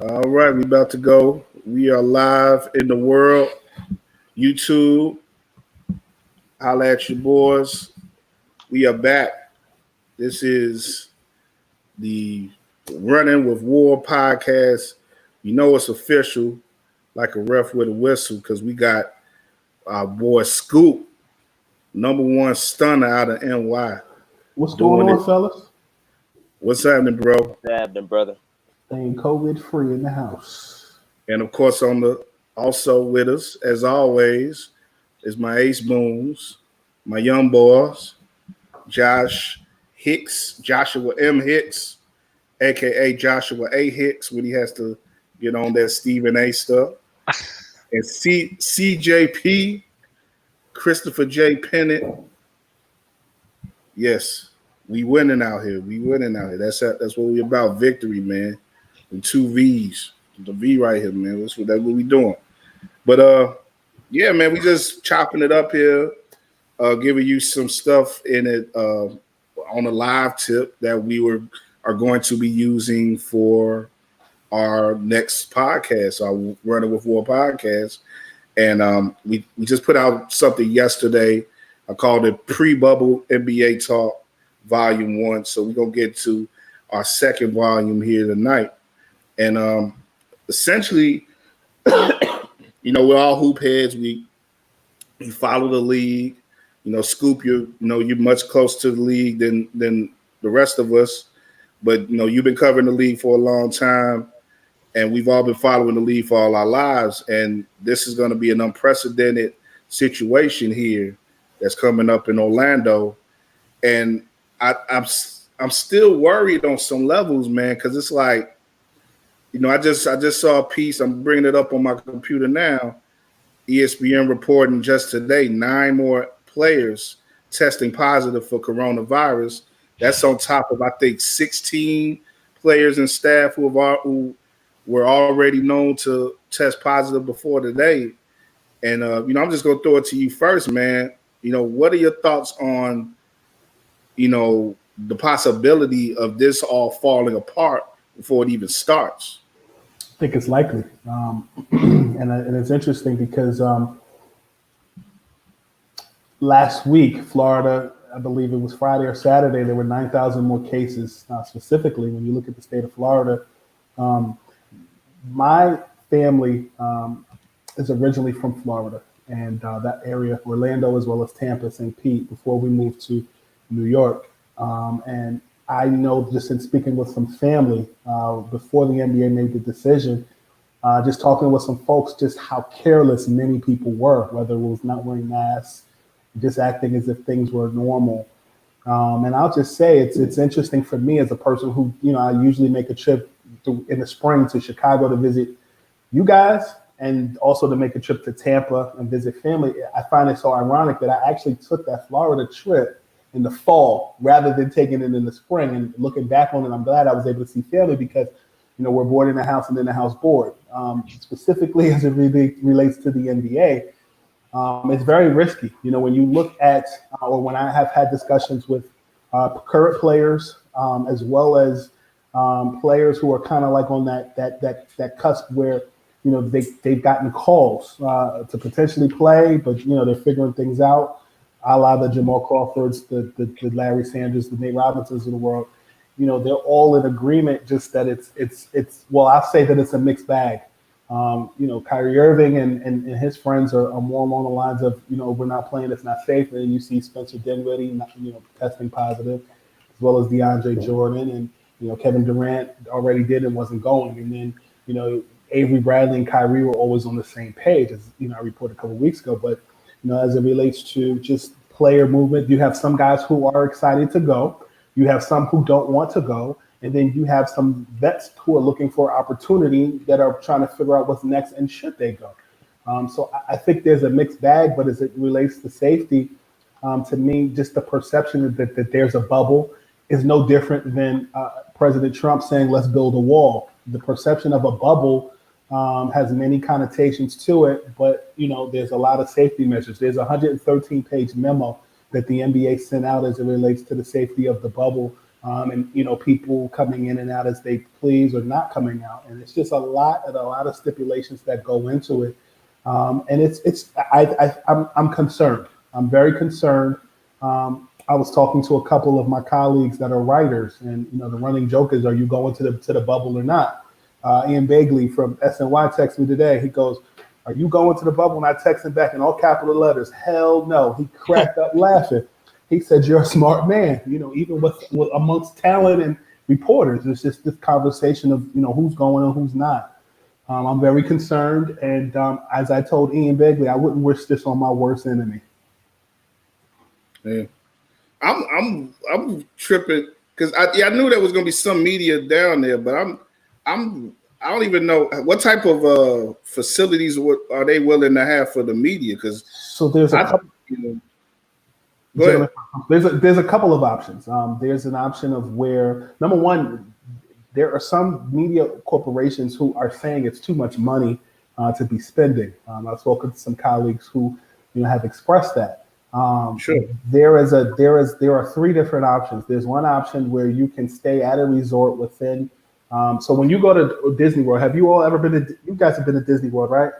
All right, we about to go. We are live in the world. YouTube, holla at your boys. We are back. This is the Running with WARR podcast. You know it's official, like a ref with a whistle, because we got our boy Scoop, number one stunner out of NY. What's doing going on, it. fellas? What's happening, bro? What's happening, brother? Staying COVID free in the house. And of course, also with us, as always, is my ace boons, my young boys, Joshua M. Hicks, aka Joshua A. Hicks, when he has to get on that Stephen A. stuff, and CJP, Christopher J. Pennant. Yes, we winning out here. That's what we about. Victory, man. And two V's. The V right here, man. That's what we doing. But yeah, man, we just chopping it up here, giving you some stuff in it on a live tip that are going to be using for our next podcast, our Running with WARR podcast. And we just put out something yesterday. I called it Pre-Bubble NBA Talk Volume 1. So we're going to get to our second volume here tonight. And essentially, we're all hoop heads. We follow the league. Scoop, you're much closer to the league than the rest of us. But, you've been covering the league for a long time, and we've all been following the league for all our lives. And this is going to be an unprecedented situation here that's coming up in Orlando. And I'm still worried on some levels, man, because it's like, I just saw a piece. I'm bringing it up on my computer now. ESPN reporting just today 9 more players testing positive for coronavirus. That's on top of, I think, 16 players and staff who were already known to test positive before today. And, I'm just going to throw it to you first, man. What are your thoughts on, the possibility of this all falling apart before it even starts? I think it's likely. And it's interesting because last week, Florida, I believe it was Friday or Saturday, there were 9,000 more cases. Specifically, when you look at the state of Florida, my family is originally from Florida, and that area, Orlando as well as Tampa, St. Pete, before we moved to New York. And I know, just in speaking with some family before the NBA made the decision, just talking with some folks, just how careless many people were, whether it was not wearing masks, just acting as if things were normal. And I'll just say it's interesting for me as a person who, I usually make a trip in the spring to Chicago to visit you guys and also to make a trip to Tampa and visit family. I find it so ironic that I actually took that Florida trip in the fall rather than taking it in the spring. And looking back on it, I'm glad I was able to see family because, we're bored in the house and then the house bored. Specifically as it really relates to the NBA, it's very risky. When you look at, or when I have had discussions with current players, as well as players who are kind of like on that cusp where, they've gotten calls to potentially play, but, they're figuring things out, a la the Jamal Crawfords, the Larry Sanders, the Nate Robinsons of the world. They're all in agreement just that it's well, I'll say that it's a mixed bag. Kyrie Irving and his friends are more along the lines of, we're not playing, it's not safe. And then you see Spencer Dinwiddie, testing positive, as well as DeAndre Jordan. And, Kevin Durant already did and wasn't going. And then, Avery Bradley and Kyrie were always on the same page, as, I reported a couple of weeks ago. But, as it relates to just player movement, you have some guys who are excited to go. You have some who don't want to go. And then you have some vets who are looking for opportunity that are trying to figure out what's next and should they go. So I think there's a mixed bag, but as it relates to safety, to me, just the perception that there's a bubble is no different than President Trump saying, let's build a wall. The perception of a bubble has many connotations to it, but, there's a lot of safety measures. There's a 113-page memo that the NBA sent out as it relates to the safety of the bubble and people coming in and out as they please or not coming out, and it's just a lot of stipulations that go into it, and I'm concerned. I'm very concerned. I was talking to a couple of my colleagues that are writers, and the running joke is, "Are you going to the bubble or not?" Ian Bagley from SNY texted me today. He goes, "Are you going to the bubble?" And I texted back in all capital letters, "Hell no." He cracked up laughing. He said, "You're a smart man." Even with amongst talent and reporters, it's just this conversation of who's going and who's not. I'm very concerned, and as I told Ian Begley, I wouldn't wish this on my worst enemy. Yeah. I'm tripping because I knew there was gonna be some media down there, but I don't even know what type of facilities are they willing to have for the media. Because so there's a couple. Go ahead. There's a couple of options. There's an option of where, number one, there are some media corporations who are saying it's too much money to be spending. I've spoken to some colleagues who have expressed that. Sure. There are three different options. There's one option where you can stay at a resort within. So when you go to Disney World, have you all ever been to? You guys have been to Disney World, right?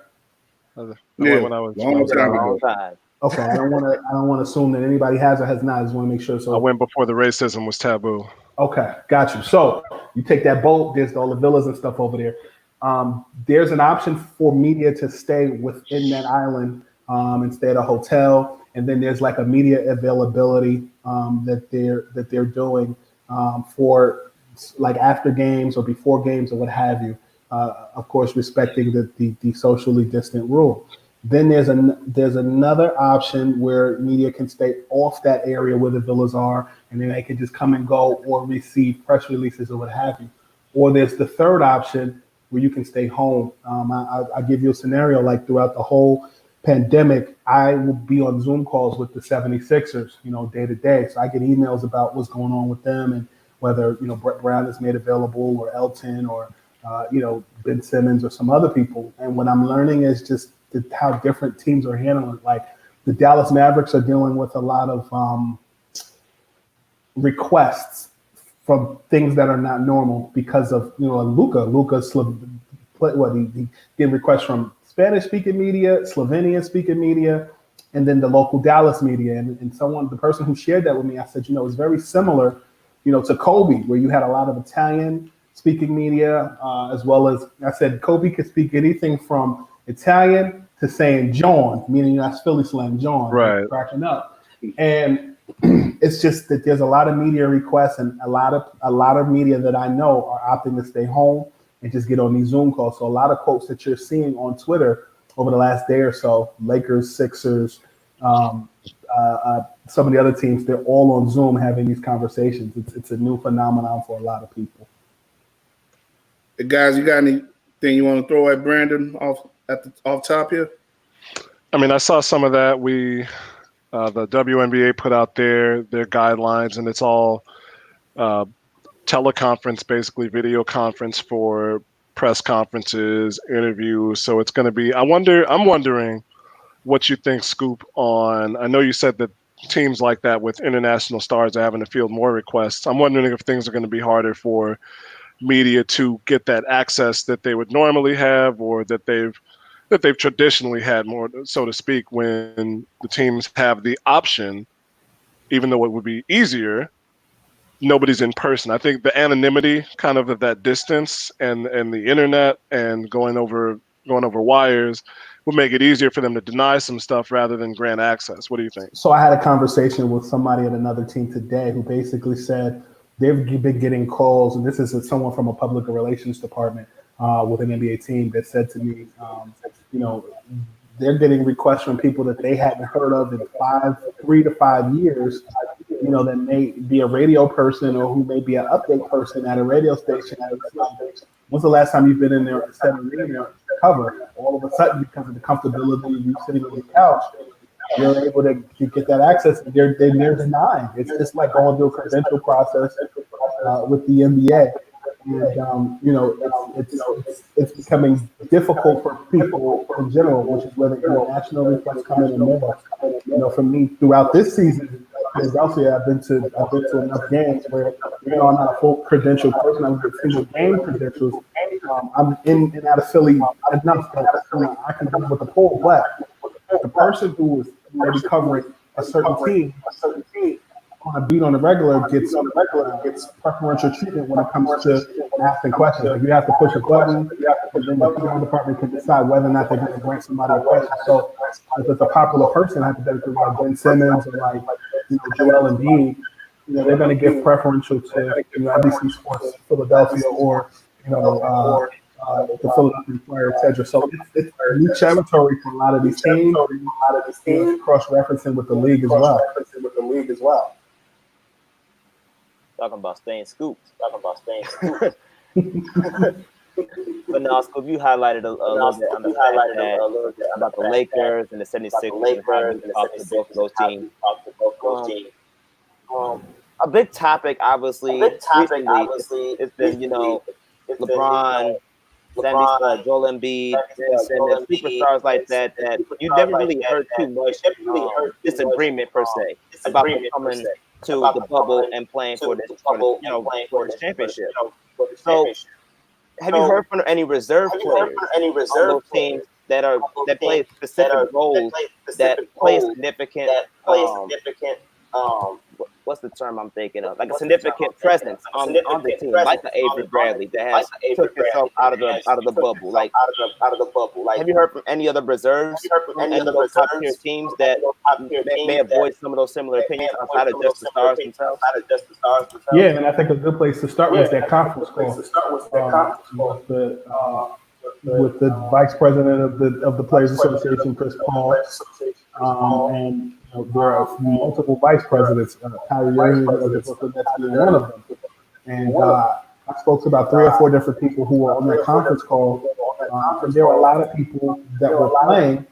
Yeah, when I was long time. Okay, I don't want to assume that anybody has or has not. I just want to make sure. So I went before the racism was taboo. Okay, got you. So you take that boat. There's all the villas and stuff over there. There's an option for media to stay within that island and stay at a hotel, and then there's like a media availability that they're doing for like after games or before games or what have you. Of course, respecting the socially distant rule. Then there's another option where media can stay off that area where the villas are, and then they can just come and go or receive press releases or what have you. Or there's the third option where you can stay home. I give you a scenario like throughout the whole pandemic, I will be on Zoom calls with the 76ers, day to day. So I get emails about what's going on with them and whether, Brett Brown is made available or Elton or, Ben Simmons or some other people. And what I'm learning is just how different teams are handling it. Like the Dallas Mavericks are dealing with a lot of requests from things that are not normal because of Luka. He get requests from Spanish-speaking media, Slovenian-speaking media, and then the local Dallas media. And the person who shared that with me, I said, it's very similar, to Kobe, where you had a lot of Italian-speaking media, as well as I said, Kobe could speak anything from Italian to saying John, meaning that's Philly slang, John, right? Cracking up, and it's just that there's a lot of media requests, and a lot of media that I know are opting to stay home and just get on these Zoom calls. So a lot of quotes that you're seeing on Twitter over the last day or so, Lakers, Sixers, some of the other teams, they're all on Zoom having these conversations. It's a new phenomenon for a lot of people. Hey guys, you got anything you want to throw at Brandon off top here? I mean, I saw some of that. The WNBA put out their guidelines, and it's all teleconference, basically video conference for press conferences, interviews. So it's going to be. I'm wondering what you think, Scoop, on. I know you said that teams like that with international stars are having to field more requests. I'm wondering if things are going to be harder for media to get that access that they would normally have, or that they've traditionally had, more so to speak, when the teams have the option, even though it would be easier, nobody's in person. I think the anonymity kind of that distance and the internet and going over wires would make it easier for them to deny some stuff rather than grant access. What do you think? So I had a conversation with somebody at another team today who basically said they've been getting calls, and this is someone from a public relations department with an NBA team that said to me, they're getting requests from people that they hadn't heard of in 3 to 5 years, that may be a radio person or who may be an update person at a radio station. When's the last time you've been in there at an arena cover? All of a sudden, because of the comfortability of you sitting on the couch, you're able to get that access. They're denied. It's just like going through a credential process with the NBA. And it's becoming difficult for people in general, which is where the international requests come in more. For me, throughout this season, Philadelphia, I've been to enough games where even though I'm not a full credentialed person, I'm a single game credentials. I'm in and out of Philly enough that I can deal with the poll. But the person who is maybe covering a certain team on a beat on the regular gets preferential treatment when it comes to asking questions. Like you have to push a button, and then the PR department can decide whether or not they're going to grant somebody a question. So if it's a popular person, hypothetically like Ben Simmons or like Joel Embiid, they're going to give preferential to NBC Sports Philadelphia or the Philadelphia Flyers, etc. So it's new territory for a lot of these teams. Cross-referencing with the league as well. Talking about staying scooped. But no, Scoop, you highlighted a little bit on the fact that about the Lakers and the 76ers and how you talk to both of those teams. A big topic, obviously, recently, it's been, LeBron, Joel Embiid, Ben Simmons, superstars like that you never really heard too much disagreement per se about coming to the bubble and playing for this championship. So, have you heard from any reserve players on those teams that play specific roles that play significant what's the term I'm thinking of? Like a significant presence on the team, like the Avery Bradley that has took himself out of the bubble. Like, have you heard from any other reserves from any of those top tier teams that may avoid some of those similar opinions outside of just the stars themselves? Yeah, and I think a good place to start was that conference call with the vice president of the Players Association, Chris Paul, and there are multiple vice presidents. Kyrie Irving of the Brooklyn Nets being one of them. And I spoke to about 3 or 4 different people who were on that conference call. And there were a lot of people that were playing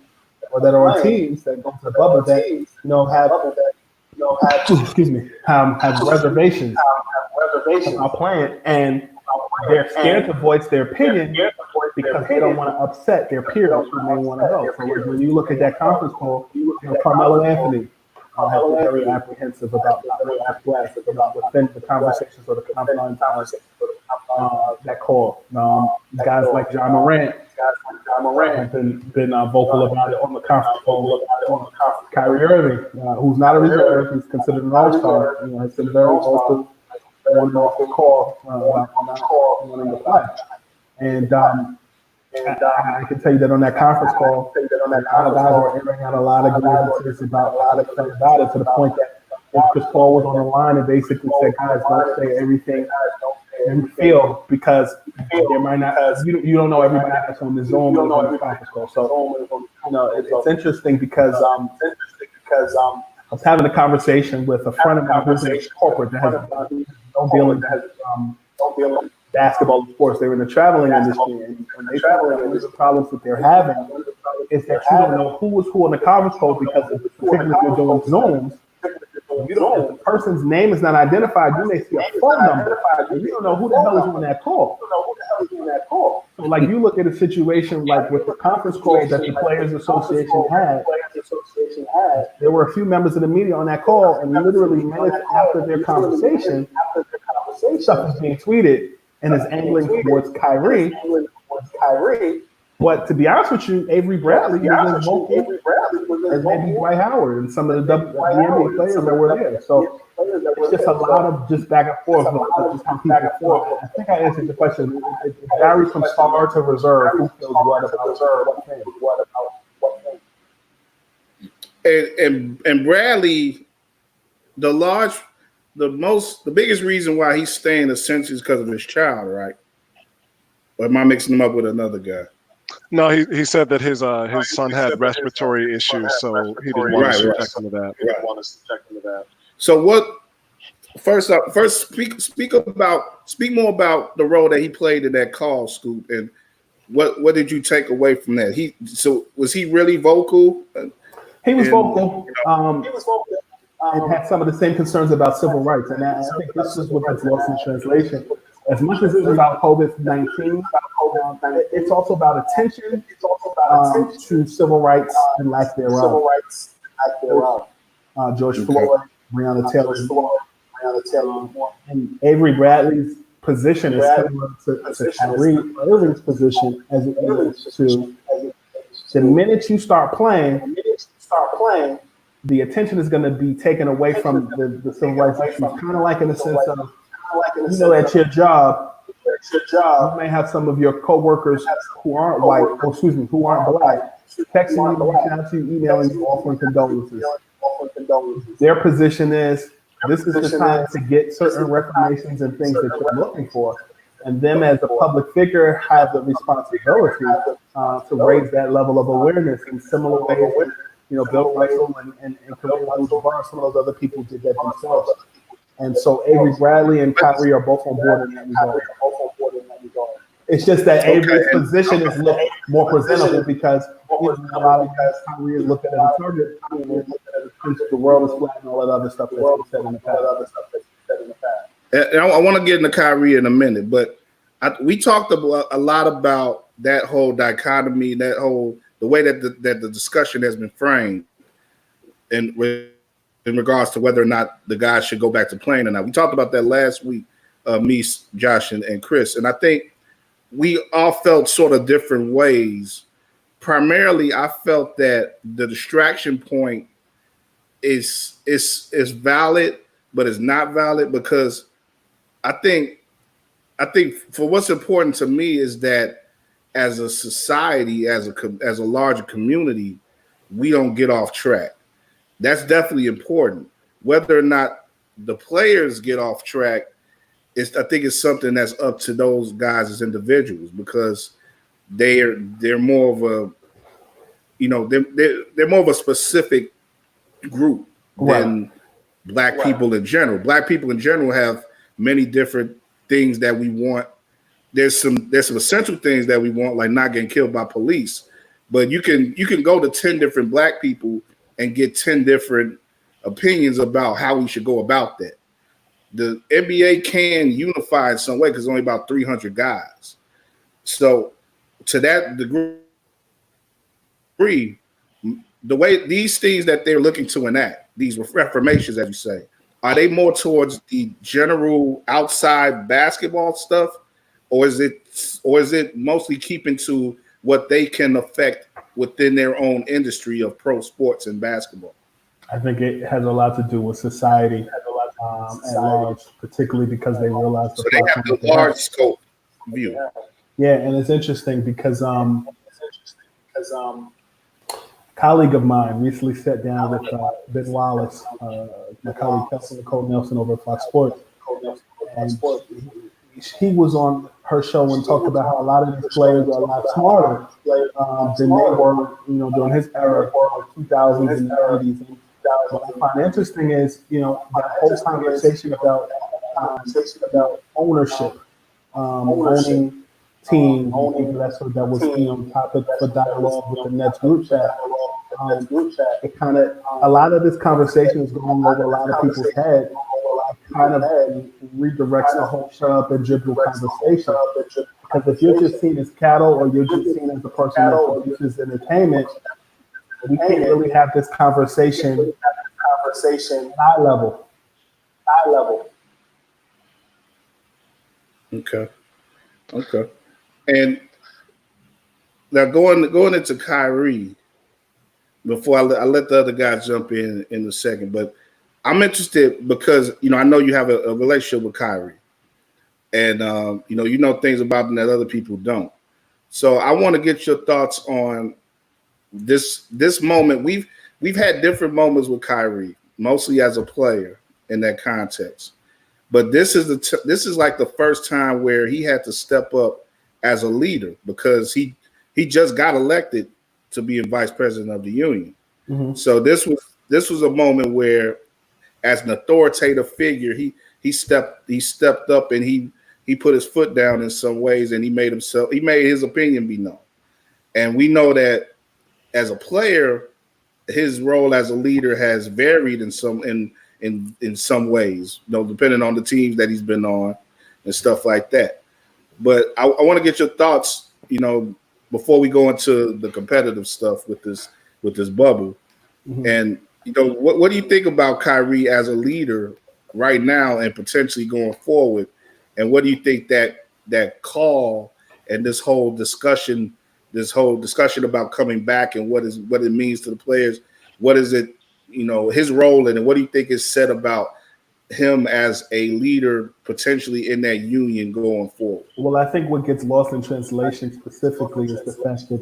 or that are on teams that go to the bubble that have reservations about playing, and they're scared to voice their opinion because they don't want to upset their peers who may want to go. So when you look at that conference call, Carmelo Anthony has been very apprehensive about within the conversations or the confines of that call. Guys like John Morant have been vocal about it on the conference call. Kyrie Irving, who's not a reserve, he's considered an all-star, has been very vocal on the call about not wanting to play. And I can tell you that on that conference call, a lot of guys were airing out a lot of grievances about it to the point that Chris Paul was on the line and basically said, guys, don't say everything you feel because there might not, you don't know everybody that's on the Zoom or on the conference call. So, it's interesting because I was having a conversation with a friend of mine who's in corporate that has no dealing with basketball and sports. They're in the traveling industry, and they feel that one of the problems that they're having is that you don't know who was who on the conference call because, particularly if you're doing Zooms, if the person's name is not identified, you may see a phone number, and you don't know who the hell is on that call. So, like, you look at a situation like with the conference call that the Players Association had, there were a few members of the media on that call, and literally minutes after their conversation, stuff is being tweeted and is angling towards Kyrie. But to be honest with you, Avery Bradley was as vocal as maybe Dwight Howard and some of the NBA players that were there. So it's just a lot of just back and forth. Just how people feel. I think I answered the question. It varies from star to reserve. Who feels what about reserve? And Bradley, the biggest reason why he's staying essentially is because of his child, right? Or am I mixing him up with another guy? No, he said that his son had respiratory issues, so he didn't want us to check into that. So what? First speak more about the role that he played in that call, Scoop, and what did you take away from that? Was he really vocal? He was vocal. And had some of the same concerns about civil rights, and I think this is what gets lost in translation. As much as it's about COVID-19, it's also about attention to civil rights and lack thereof. George Floyd, Breonna Taylor, And Avery Bradley's position is similar to Kyrie Irving's position as it relates to the minute you start playing, the attention is going to be taken away from the civil rights issues. Kind of like in the sense of, at your job, you may have some of your coworkers who aren't white, or excuse me, who aren't black, texting you, reaching out to you, emailing you, offering condolences. Their position is, this is the time to get certain reformations and things that you're looking for. And them as a public figure have the responsibility to raise that level of awareness in similar ways. Bill Russell and Kareem Abdul-Jabbar, some of those other people did that themselves. And so Avery Bradley and Kyrie are both on board in that regard. It's just that Avery's position is looked more presentable because a lot of Kyrie is looked at as a target. The world is flat and all that other stuff that's been said in the past. And I want to get into Kyrie in a minute, but we talked a lot about that whole dichotomy, the way that the discussion has been framed, and in regards to whether or not the guys should go back to playing or not. We talked about that last week, me, Josh, and Chris, and I think we all felt sort of different ways. Primarily, I felt that the distraction point is valid, but it's not valid because I think for what's important to me is that as a society, as a larger community, we don't get off track. That's definitely important. Whether or not the players get off track, I think it's something that's up to those guys as individuals because they're more of a, they're more of a specific group than black people in general. Black people in general have many different things that we want. There's some essential things that we want, like not getting killed by police. But you can go to 10 different black people and get 10 different opinions about how we should go about that. The NBA can unify in some way because there's only about 300 guys. So to that degree, the way these things that they're looking to enact, these reformations, as you say, are they more towards the general outside basketball stuff, or is it mostly keeping to what they can affect within their own industry of pro sports and basketball? I think it has a lot to do with society at large, particularly because they realize so they have the large scope view. Yeah, and it's interesting because colleague of mine recently sat down with Ben Wallace, my colleague Nicole Nelson over at Fox Sports, and he was on her show and talked about how a lot of these players are a lot smarter than they were, during his era, 2000s and the 80s. What I find interesting is, that whole conversation about ownership, owning teams, that was topic for dialogue with the Nets group chat. It kind of, a lot of this conversation is going over a lot of people's head. Kind of redirects the whole shut up and dribble conversation. Because if you're just seen as cattle or you're just seen as a person that produces entertainment, we can't really have this conversation high level. Okay. And now going into Kyrie, before I let the other guys jump in a second, but I'm interested because I know you have a relationship with Kyrie, and you know things about him that other people don't. So I want to get your thoughts on this moment. We've had different moments with Kyrie, mostly as a player in that context, but this is like the first time where he had to step up as a leader because he just got elected to be vice president of the union. Mm-hmm. So this was a moment where, as an authoritative figure, he stepped up and he put his foot down in some ways, and he made his opinion be known. And we know that as a player, his role as a leader has varied in some ways, depending on the teams that he's been on and stuff like that. But I want to get your thoughts, before we go into the competitive stuff with this bubble. Mm-hmm. And what do you think about Kyrie as a leader right now and potentially going forward? And what do you think that call and this whole discussion about coming back and what it means to the players? What is it, his role in it? What do you think is said about him as a leader potentially in that union going forward? Well, I think what gets lost in translation specifically is the fact that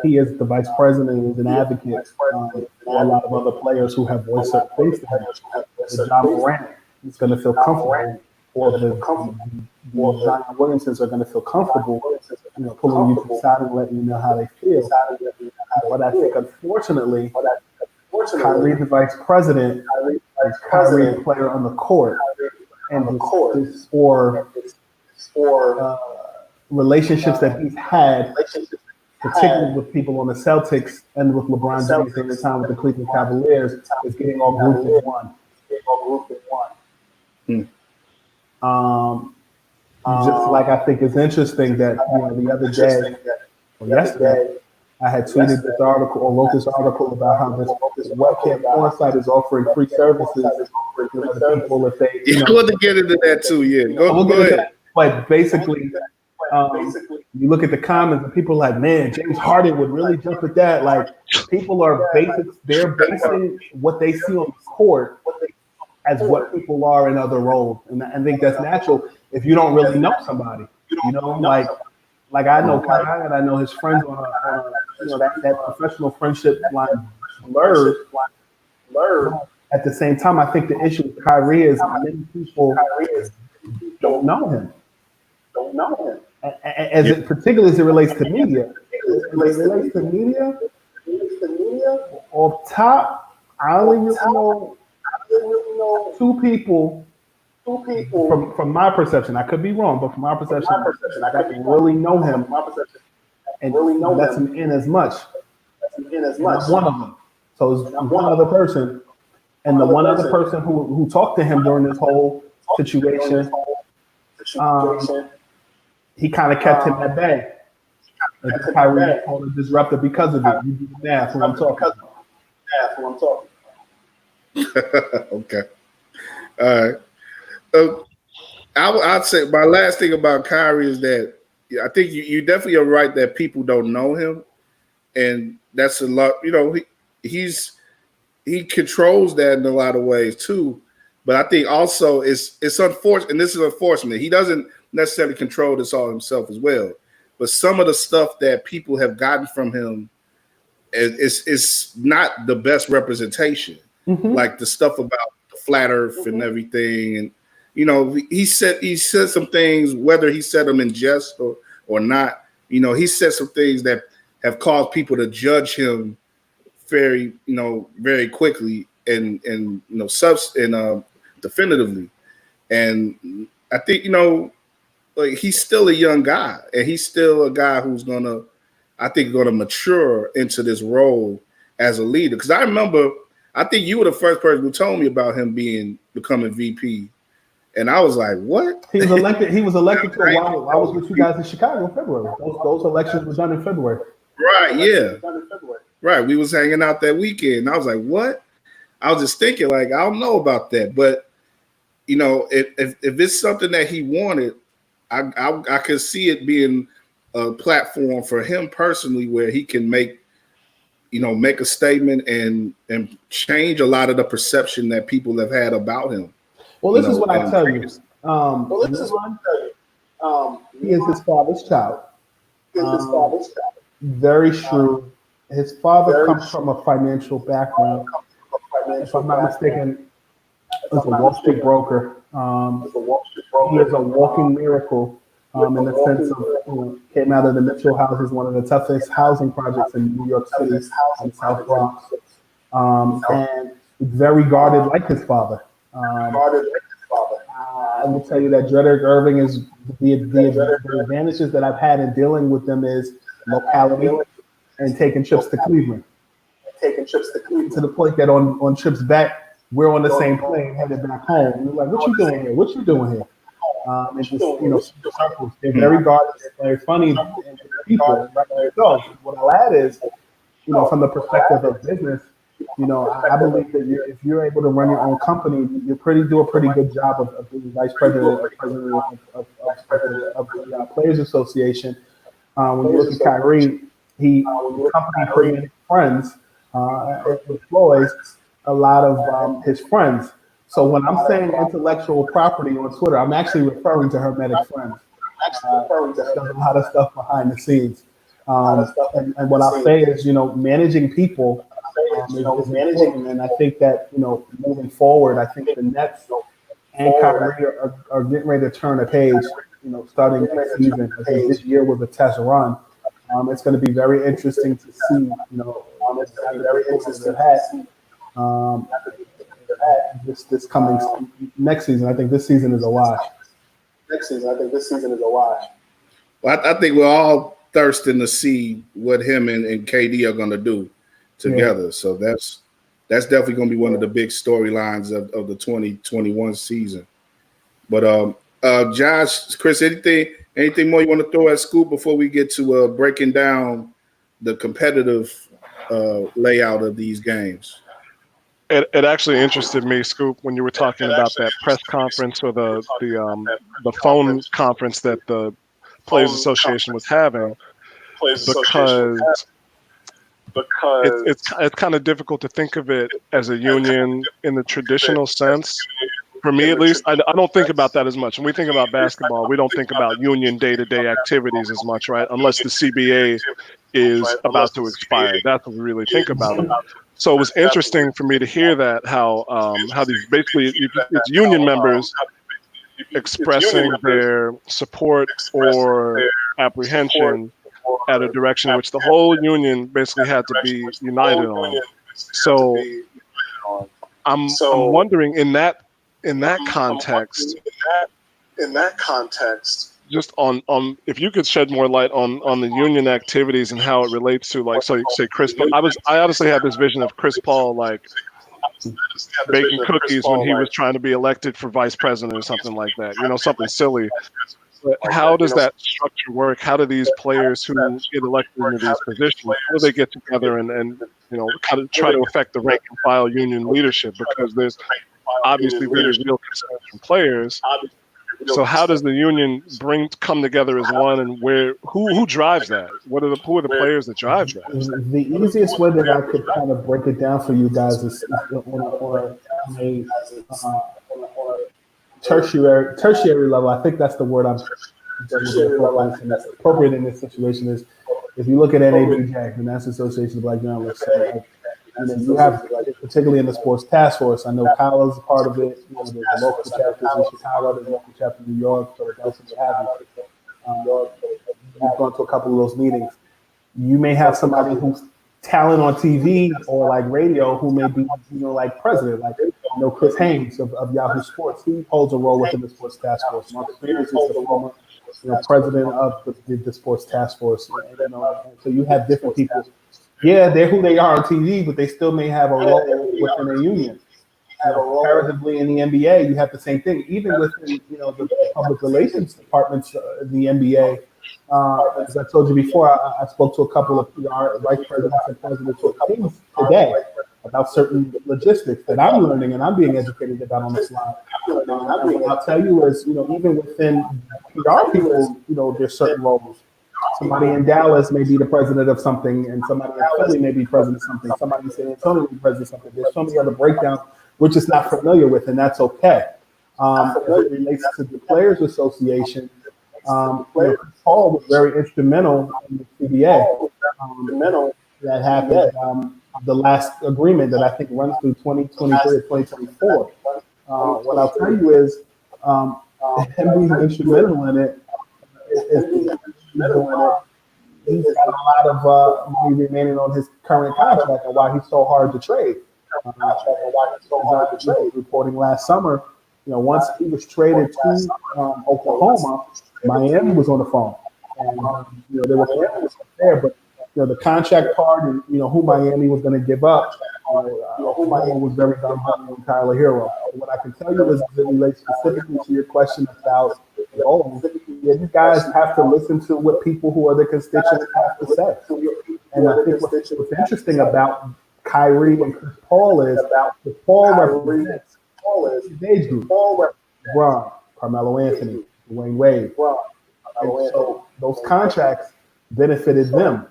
he is the vice president and is an advocate for a lot of other players who have voiced certain things to him. The John Morant is going to feel comfortable, or the Zion Williamsons are going to feel comfortable, pulling you to the side and letting you know how they feel. But I think, unfortunately, Kyrie, the vice president, is Kyrie, the player on the court, and relationships that he's had, particularly with people on the Celtics and with LeBron James during the time with the Cleveland Cavaliers, is getting all grouped in one. Just like I think it's interesting that the other day or yesterday, I had tweeted this article or wrote this article about how this webcam porn site is offering free services to the people if they. You want to get into that too, yeah. Go ahead. But basically, you look at the comments and people are like, man, James Harden would really jump at that. Like, people are they're basing what they see on the court as what people are in other roles, and I think that's natural if you don't really know somebody. Like I know Kyrie and I know his friends on that professional friendship line blurs. At the same time, I think the issue with Kyrie is many people don't know him. Particularly as it relates to media. Off top, I only really know two people from my perception. I could be wrong, but from my perception, I can really know him and let him in as much. One of them. So it's one other person, and the one other person who talked to him during this whole situation, he kind of kept him at bay. Kyrie called a disruptor because of it. You do the math when I'm talking. Okay. All right. I'd say my last thing about Kyrie is that I think you definitely are right that people don't know him, and that's a lot. He controls that in a lot of ways too. But I think also it's unfortunate, and this is unfortunate. He doesn't necessarily control this all himself as well. But some of the stuff that people have gotten from him is not the best representation. Mm-hmm. Like the stuff about the flat Earth and everything, and he said some things, whether he said them in jest or not. He said some things that have caused people to judge him very quickly and definitively. And I think he's still a young guy, and he's still a guy who's gonna mature into this role as a leader. Because I think you were the first person who told me about him becoming VP, and I was like, "What?" He was elected. He was elected to a while. I was with you guys in Chicago in February. Those elections were done in February. Right. Yeah. Right. We was hanging out that weekend. And I was like, "What?" I was just thinking, like, I don't know about that, but if it's something that he wanted, I could see it being a platform for him personally where he can make a statement and change a lot of the perception that people have had about him. Well, this is what I tell you. He is his father's child. Very shrewd. His father comes from a financial background. If I'm not mistaken, is a Wall Street broker. He is a walking miracle in the sense of came out of the Mitchell houses, one of the toughest housing projects in New York City, in South Bronx, and very guarded like his father. I will tell you that Dredick Irving is the advantages that I've had in dealing with them is locality and taking trips to Cleveland. To the point that on trips back, we're on the same plane headed back home. We're like, "What you doing here? What you doing here?" It's just circles. They're very guarded. They're very funny people. So what I'll add is, from the perspective of business, I believe that if you're able to run your own company, you do a pretty good job of being vice president or president of the Players Association. When you look at Kyrie, his company put in friends, employs a lot of his friends. So when I'm saying intellectual property on Twitter, I'm actually referring to Hermetic Friends. There's a lot of stuff behind the scenes. And what I'll say is, managing people is important. And I think that, moving forward, I think the Nets and Kyrie are getting ready to turn a page, starting next season. I think this year was a test run. It's going to be very interesting to see, it's going to be very interesting to see this coming next season. I think this season is a wash. Well, I think we're all thirsting to see what him and KD are going to do together. Yeah. So that's definitely going to be one of the big storylines of the 2021 season. But Josh, Chris, anything more you want to throw at Scoop before we get to breaking down the competitive layout of these games? It actually interested me, Scoop, when you were talking about that press conference or the phone conference that the Players Association was having, because it's kind of difficult to think of it as a union in the traditional sense. For me, at least, I don't think about that as much. When we think about basketball, we don't think about union day-to-day activities as much, right? Unless the CBA is about to expire. That's what we really think about it. So it was interesting for me to hear that how these basically it's union members expressing their support or apprehension at a direction which the whole union basically had to be united on. So I'm wondering in that context, just on if you could shed more light on the union activities and how it relates to, like, so say Chris Paul. I honestly had this vision of Chris Paul like baking cookies when he was trying to be elected for vice president or something like that, something silly. But how does that structure work? How do these players who get elected into these positions, how do they get together and kind of try to affect the rank and file union leadership? Because there's obviously very real concerns from players. So how does the union come together as one, and who drives that? Who are the players that drive that? The easiest way that I could kind of break it down for you guys is on a tertiary level. I think that's the word I'm and that's appropriate in this situation. Is if you look at NABJ, the National Association of Black Journalists, you have, particularly in the sports task force, I know Kyle is a part of it. There's a local chapter in Chicago, there's a local chapter in New York, Philadelphia, what have you. We've gone to a couple of those meetings. You may have somebody who's talent on TV or like radio who may be, like president, like Chris Haynes of Yahoo Sports. He holds a role within the sports task force. Mark Spears is the former president of the sports task force. And so you have different people. Yeah, they're who they are on TV, but they still may have a role within a union. Comparatively, in the NBA, you have the same thing. Even within the public relations departments in the NBA, as I told you before, I spoke to a couple of PR vice presidents and presidents of teams today about certain logistics that I'm learning and I'm being educated about on the fly. And what I'll tell you is, even within PR people, there's certain roles. Somebody in Dallas may be the president of something, and somebody in Philly may be president of something. Somebody in San Antonio may be president of something. There's so many other breakdowns we're just not familiar with, and that's okay. As it relates to the Players Association, Paul was very instrumental in the CBA. That happened. The last agreement that I think runs through 2023 or 2024. What I'll tell you is, him being instrumental in it is he's got a lot of money remaining on his current contract, and why he's so hard to trade. Reporting last summer, once he was traded to Oklahoma, Miami was on the phone, and there were families there, but the contract part and who Miami was going to give up. Miami was very gun ho on Tyler Hero. What I can tell you is, as it relates specifically to your question about goals, you guys have to listen to what people who are the constituents have to say. And I think what's interesting about Kyrie and Chris Paul is the Paul represents his age group. LeBron, Carmelo Anthony, Dwayne Wade. And so those contracts benefited them.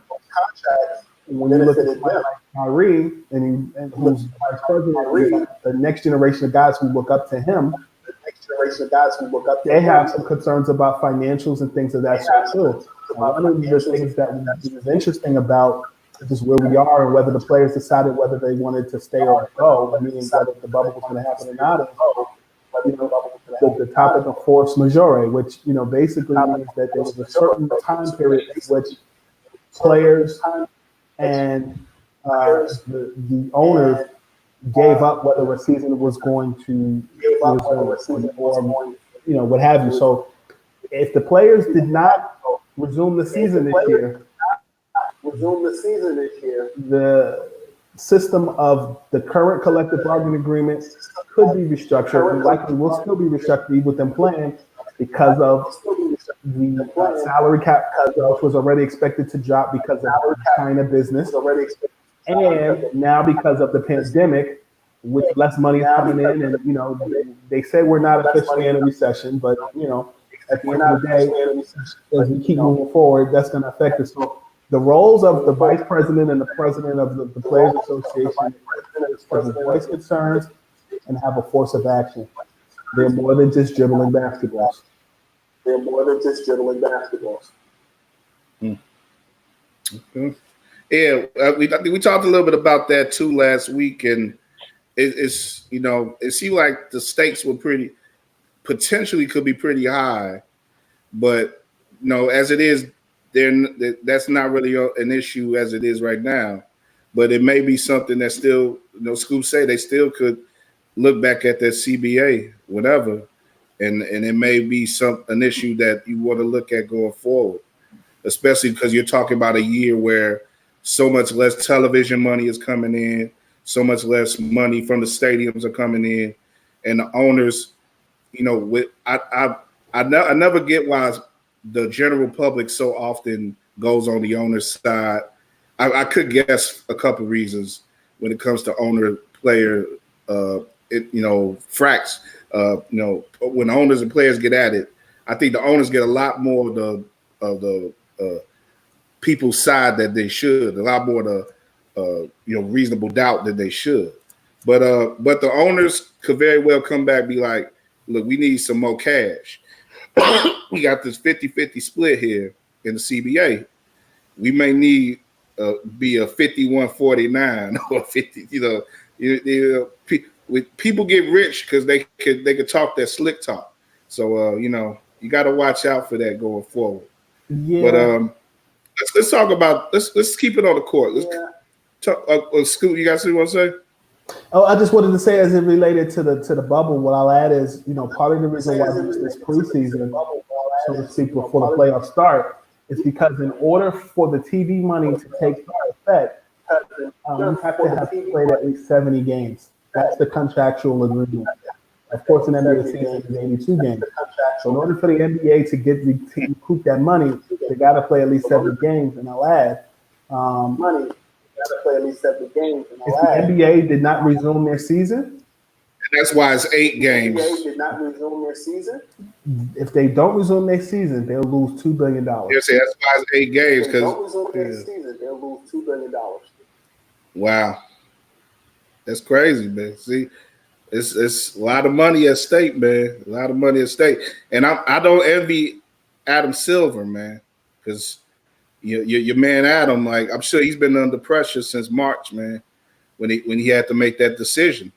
When you look at somebody like Kyrie and who's vice president, the next generation of guys who look up to him, they have some concerns about financials and things of that sort too. One of the things that was interesting about just where we are and whether the players decided whether they wanted to stay or go, meaning whether the bubble was going to happen or not, the topic of force majeure, which basically means that there was a certain time period in which players and the owners gave up whether a season was going to resume or what have you. So if the players did not resume the season this year, the system of the current collective bargaining agreement could be restructured and likely will still be restructured with them playing because of the salary cap, which was already expected to drop because of the China business. And now because of the pandemic, with less money coming in, and they say we're not officially in a recession, but at the end of the day, as we keep moving forward, that's going to affect us. So the roles of the vice president and the president of the Players Association is to voice concerns and have a force of action. They're more than just dribbling basketballs. Okay. Yeah, we talked a little bit about that too last week, and it seemed like the stakes were potentially could be pretty high, but as it is, that's not really an issue as it is right now. But it may be something that still, schools say they still could look back at that CBA, whatever, and it may be an issue that you want to look at going forward, especially because you're talking about a year where so much less television money is coming in, so much less money from the stadiums are coming in, and the owners, I never get why the general public so often goes on the owner's side. I could guess a couple reasons when it comes to owner-player, fracks. When owners and players get at it, I think the owners get a lot more of the people's side that they should, a lot more of the reasonable doubt that they should. But the owners could very well come back and be like, look, we need some more cash. We got this 50-50 split here in the CBA. We may need be a 51-49 or 50. People get rich because they could talk that slick talk. So you got to watch out for that going forward. Yeah. But let's talk about let's keep it on the court. Let's talk. Scoot, you got something you want to say? Oh, I just wanted to say, as it related to the bubble, what I'll add is, part of the reason why this preseason, so to speak, before the playoffs start, is because in order for the TV money to take effect, you have to have played at least 70 games. That's the contractual agreement. Of course, an NBA season is 82 games. So in order for the NBA to recoup that money, they got to play at least 70 games. And I'll add, if the NBA did not resume their season, that's why it's 8 games. If they don't resume their season, they'll lose $2 billion. Yes, that's why it's 8 games. They'll lose $2 billion. Wow, that's crazy, man. See, it's a lot of money at stake, man. A lot of money at stake, and I don't envy Adam Silver, man, because your man Adam, like I'm sure he's been under pressure since March, man, when he had to make that decision.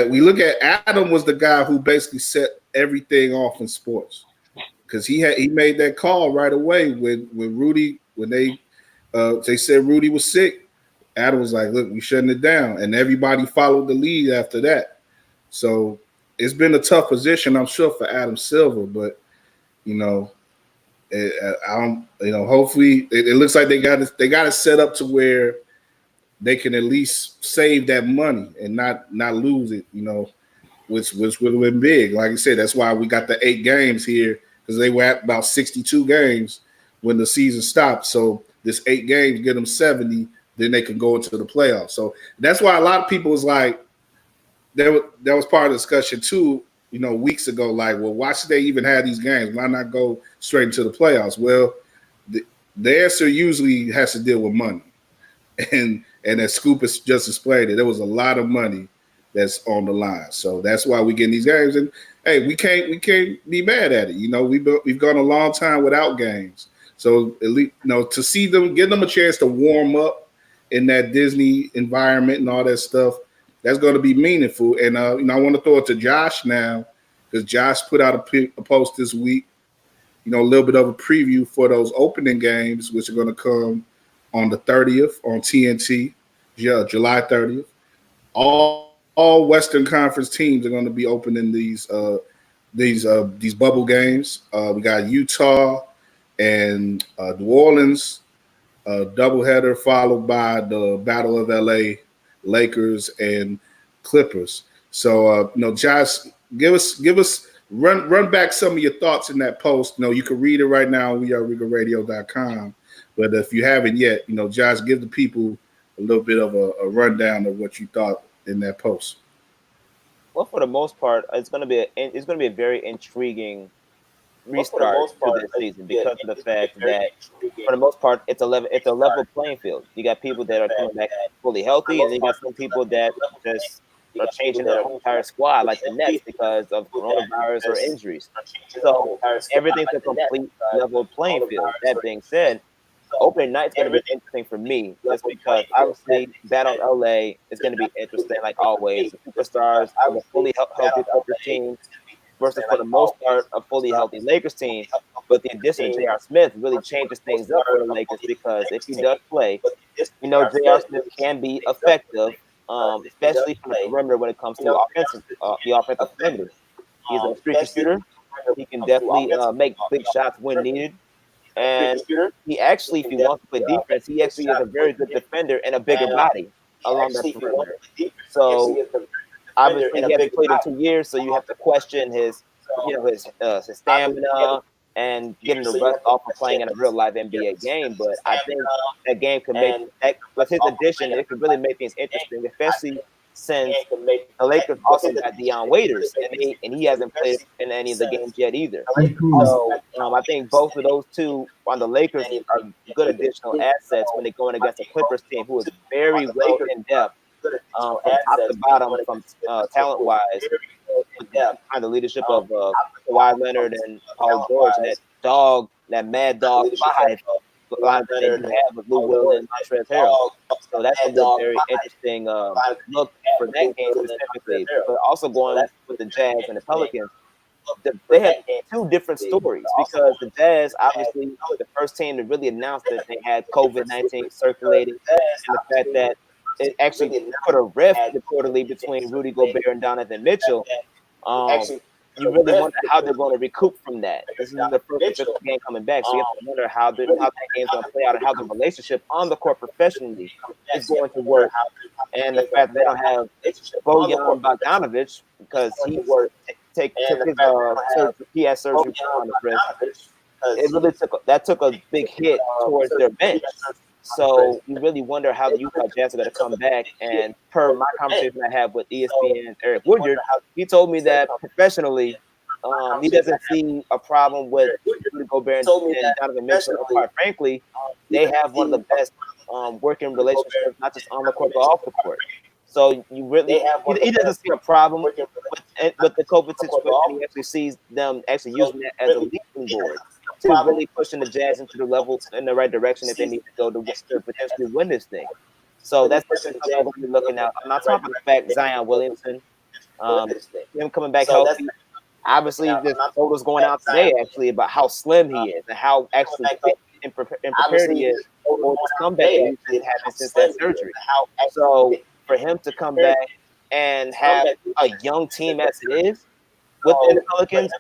We look at Adam was the guy who basically set everything off in sports because he made that call right away when Rudy, when they said Rudy was sick. Adam was like, look, we shutting it down, and everybody followed the lead after that. So it's been a tough position, I'm sure, for Adam Silver, but hopefully it looks like they got it set up to where they can at least save that money and not lose it, which would have been big. Like I said, that's why we got the 8 games here, because they were at about 62 games when the season stopped. So this 8 games get them 70. then they can go into the playoffs. So that's why a lot of people was like, that was part of the discussion too, weeks ago. Like, well, why should they even have these games? Why not go straight into the playoffs? Well, the answer usually has to deal with money, and as Scoop has just explained it, there was a lot of money that's on the line. So that's why we get in these games. And hey, we can't be mad at it. We've gone a long time without games. So at least to see them, give them a chance to warm up in that Disney environment and all that stuff, that's going to be meaningful. And I want to throw it to Josh now, because Josh put out a post this week, a little bit of a preview for those opening games, which are going to come on the 30th on TNT, July 30th. All Western Conference teams are going to be opening these bubble games. We got Utah and New Orleans, doubleheader, followed by the Battle of LA, Lakers and Clippers. So, Josh, give us run back some of your thoughts in that post. You can read it right now on WeAreRigaRadio.com. But if you haven't yet, Josh, give the people a little bit of a rundown of what you thought in that post. Well, for the most part, it's going to be a very intriguing restart to this season because of the fact that, for the most part, it's a level playing field. You got people that are coming back fully healthy, and then you got some people that just are changing their whole entire squad, like the Nets, because of coronavirus or injuries. So everything's a complete level playing field. That being said, opening night's going to be interesting for me, just because obviously Battle of LA is going to be interesting, like always. The superstars of a fully healthy Clippers team versus, for the most part, a fully healthy Lakers team. But the addition of J.R. Smith really changes things up for the Lakers, because if he does play, J.R. Smith can be effective, especially from the perimeter when it comes to the offensive perimeter. He's a streaky shooter. He can definitely make big shots when needed. And he actually, if he wants to play defense, he actually is a very good defender and a bigger body along that perimeter. So obviously he hasn't played in 2 years, so you have to question his stamina and getting the rust off of playing in a real live NBA game. But I think that game could with his addition, it could really make things interesting, especially since the Lakers also got Deion Waiters, and he hasn't played in any of the games yet either. So I think both of those two on the Lakers are good additional assets when they're going against a Clippers team who is very well in depth from top to bottom, from talent-wise, with the leadership of Kawhi Leonard and Paul George, and that mad dog five that they do have with Lou Will and Montrezl Harrell. So that's a very interesting look for that game specifically. But also going with the Jazz and the Pelicans, they had two different stories, because the Jazz, obviously, the first team to really announce that they had COVID-19 circulating, and the fact that it actually put a rift reportedly between Rudy Gobert and Donovan Mitchell. You really wonder how they're going to recoup from that. This is the first official game coming back, so you have to wonder how that game's going to play out and how the relationship on the court professionally is going to work. And the fact that they don't have Bojan Bogdanovic, because he took his surgery on the wrist, it really took a big hit towards their bench. So you really wonder how the Utah Jazz are going to come back. And per my conversation I had with ESPN's Eric Woodyard, he told me that professionally, he doesn't see a problem with Rudy Gobert and Donovan Mitchell. Quite frankly, they have one of the best working relationships, not just on the court but off the court. So you really, he doesn't see a problem with the COVID situation. He actually sees them actually using it as a leaping board to really pushing the Jazz into the level in the right direction that they need to go to potentially win this thing. So that's what the Jazz will be looking at. I'm not talking about the fact Zion Williamson, him coming back healthy. Obviously, there's photos going out today actually about how slim he is and how actually fit and prepared he is for this comeback that happened since that surgery. So for him to come back and have a young team as it is within the Pelicans,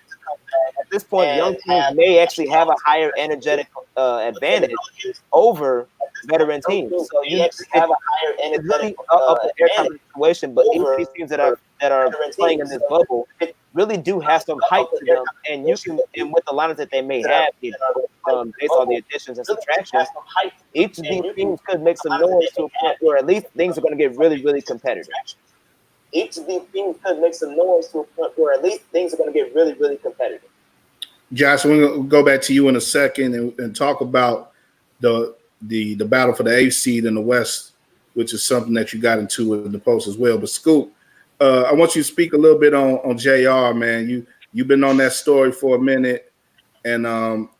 at this point, young teams may actually have a higher energetic advantage over veteran teams. So you have a higher energetic situation. But even these teams that are playing in this bubble, really do have some hype to them, and you can, and with the lineups that they may have, based on the additions and subtractions, each of these teams could make some noise to a point where at least things are going to get really, really competitive. Each of these teams could make some noise to a point where at least things are going to get really, really competitive. Josh, we're going to go back to you in a second and talk about the battle for the eighth seed in the West, which is something that you got into in the post as well. But Scoop, I want you to speak a little bit on JR, man. You've been on that story for a minute, and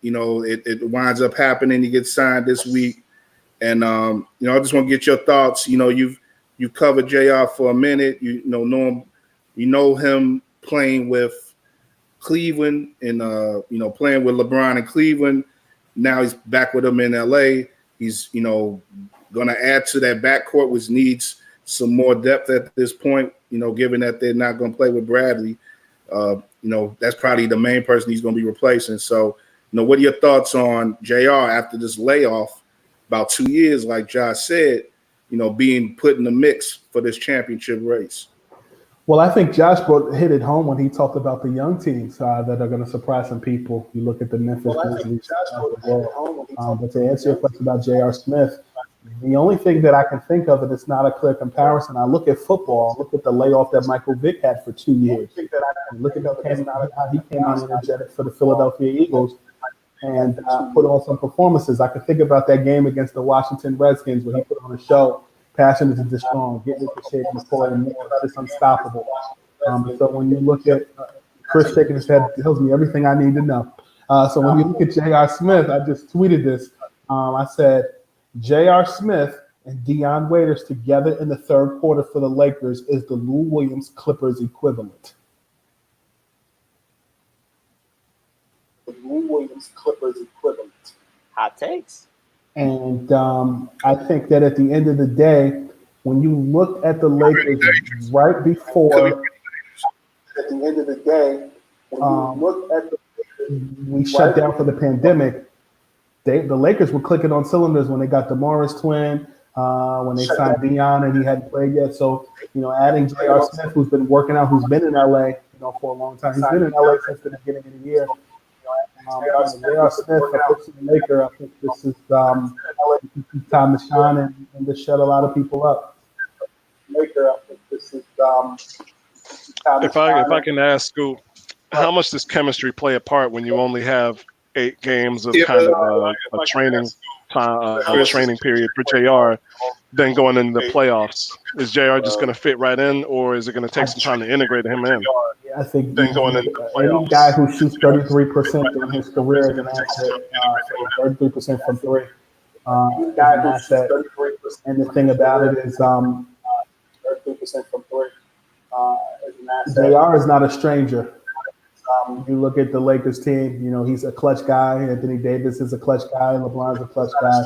it winds up happening. He gets signed this week, and I just want to get your thoughts. You've covered JR for a minute. You know him playing with Cleveland and playing with LeBron in Cleveland. Now he's back with him in LA. He's going to add to that backcourt, which needs some more depth at this point. Given that they're not going to play with Bradley, that's probably the main person he's going to be replacing. So, what are your thoughts on JR after this layoff, about 2 years, like Josh said, being put in the mix for this championship race? Well, I think Josh hit it home when he talked about the young teams that are going to surprise some people. You look at the Memphis Grizzlies. But to answer your question about J.R. Smith, the only thing that I can think of, and it's not a clear comparison, I look at football, look at the layoff that Michael Vick had for 2 years. Look at how he came out energetic for the Philadelphia Eagles and put on some performances. I can think about that game against the Washington Redskins where he put on a show. Passionate and strong, getting into shape, McCoy and more, just unstoppable. So when you look at Chris shaking his head, tells me everything I need to know. So when you look at J.R. Smith, I just tweeted this. I said, J.R. Smith and Dion Waiters together in the third quarter for the Lakers is the Lou Williams Clippers equivalent. The Lou Williams Clippers equivalent. Hot takes. And I think that at the end of the day, when you look at the Lakers right before, at the end of the day, when you look at we shut down for the pandemic, the Lakers were clicking on cylinders when they got the Morris twin, when they signed Dion and he hadn't played yet. So, adding J.R. Smith, who's been working out, who's been in LA, for a long time. He's been in LA since the beginning of the year. J.R. Smith, a fixing Laker. I think this is time to shine and to shut a lot of people up. Laker, I think this is if I can ask Scoop, how much does chemistry play a part when you only have 8 games of kind of a training time, training period for JR, then going into the playoffs? Is JR just going to fit right in, or is it going to take some time to integrate him in? I think any guy who shoots 33% during his career is an asset. 33% from three. An asset. And the thing about it is, 33% from three. JR is not a stranger. You look at the Lakers team. He's a clutch guy. Anthony Davis is a clutch guy. LeBron's a clutch guy.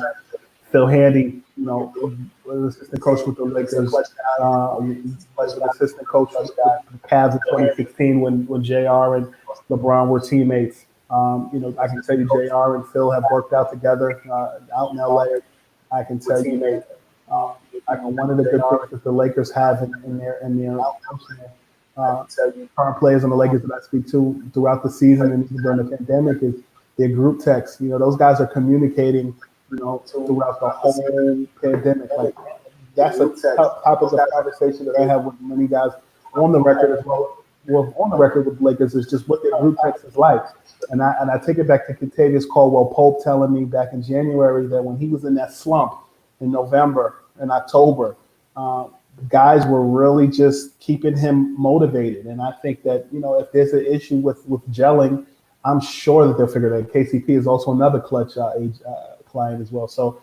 Phil Handy, was assistant coach with the Lakers. Was an assistant coach with the Cavs in 2016 when JR and LeBron were teammates. I can tell you JR and Phil have worked out together out in LA. I can tell you one of the good things that the Lakers have in their current players on the Lakers that I speak to throughout the season and during the pandemic is their group text. Those guys are communicating throughout the whole pandemic. Like that's a topic of conversation that I have with many guys on the record as well. Well, on the record with Lakers is just what their group text is like. And I take it back to Kentavious Caldwell-Pope telling me back in January that when he was in that slump in November and October, guys were really just keeping him motivated. And I think that, if there's an issue with gelling, I'm sure that they'll figure that. KCP is also another clutch client as well. So,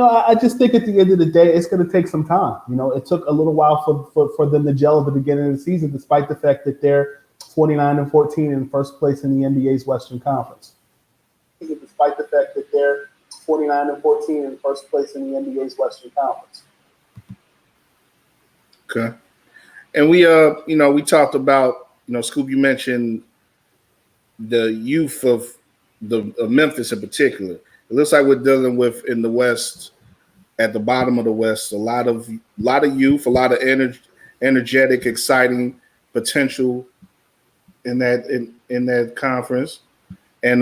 I just think at the end of the day, it's going to take some time. It took a little while for them to gel at the beginning of the season, despite the fact that they're 49-14 in first place in the NBA's Western Conference. Despite the fact that they're 49-14 in first place in the NBA's Western Conference. Okay. And we talked about, Scoop, you mentioned the youth of Memphis in particular. It looks like we're dealing with in the West, at the bottom of the West, a lot of youth, a lot of energetic, exciting potential in that conference, and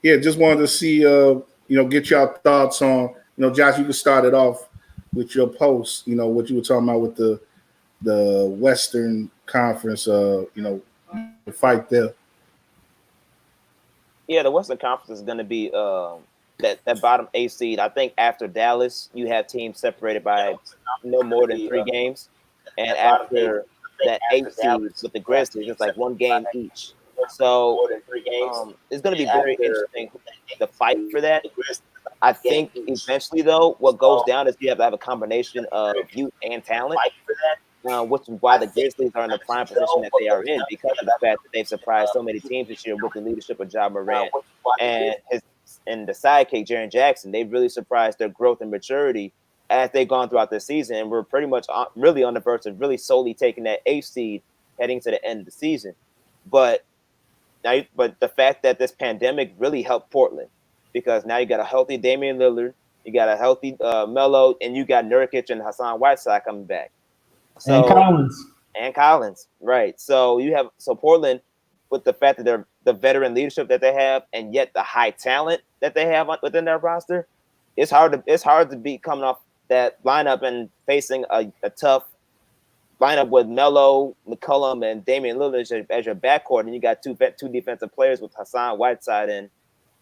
yeah, just wanted to see get your thoughts on Josh. You can start it off with your post. What you were talking about with the Western Conference. The fight there. Yeah, the Western Conference is going to be that bottom 8 seed. I think after Dallas, you have teams separated by no more than 3 games, and after that 8 seed with the Grizzlies, it's like 1 game each. So it's going to be very interesting the fight for that. I think eventually, though, what goes down is you have to have a combination of youth and talent, which is why the Grizzlies are in the prime position that they are in because of the fact that they've surprised so many teams this year with the leadership of Ja Morant and the sidekick Jaren Jackson. They've really surprised their growth and maturity as they've gone throughout the season, and we're pretty much really on the verge of really solely taking that 8th seed heading to the end of the season. But the fact that this pandemic really helped Portland, because now you got a healthy Damian Lillard, you got a healthy Melo, and you got Nurkic and Hassan Whiteside coming back. So, and Collins, right? So Portland, with the fact that they're the veteran leadership that they have, and yet the high talent that they have within their roster, it's hard to beat coming off that lineup and facing a tough lineup with Melo, McCollum, and Damian Lillard as your backcourt, and you got two defensive players with Hassan Whiteside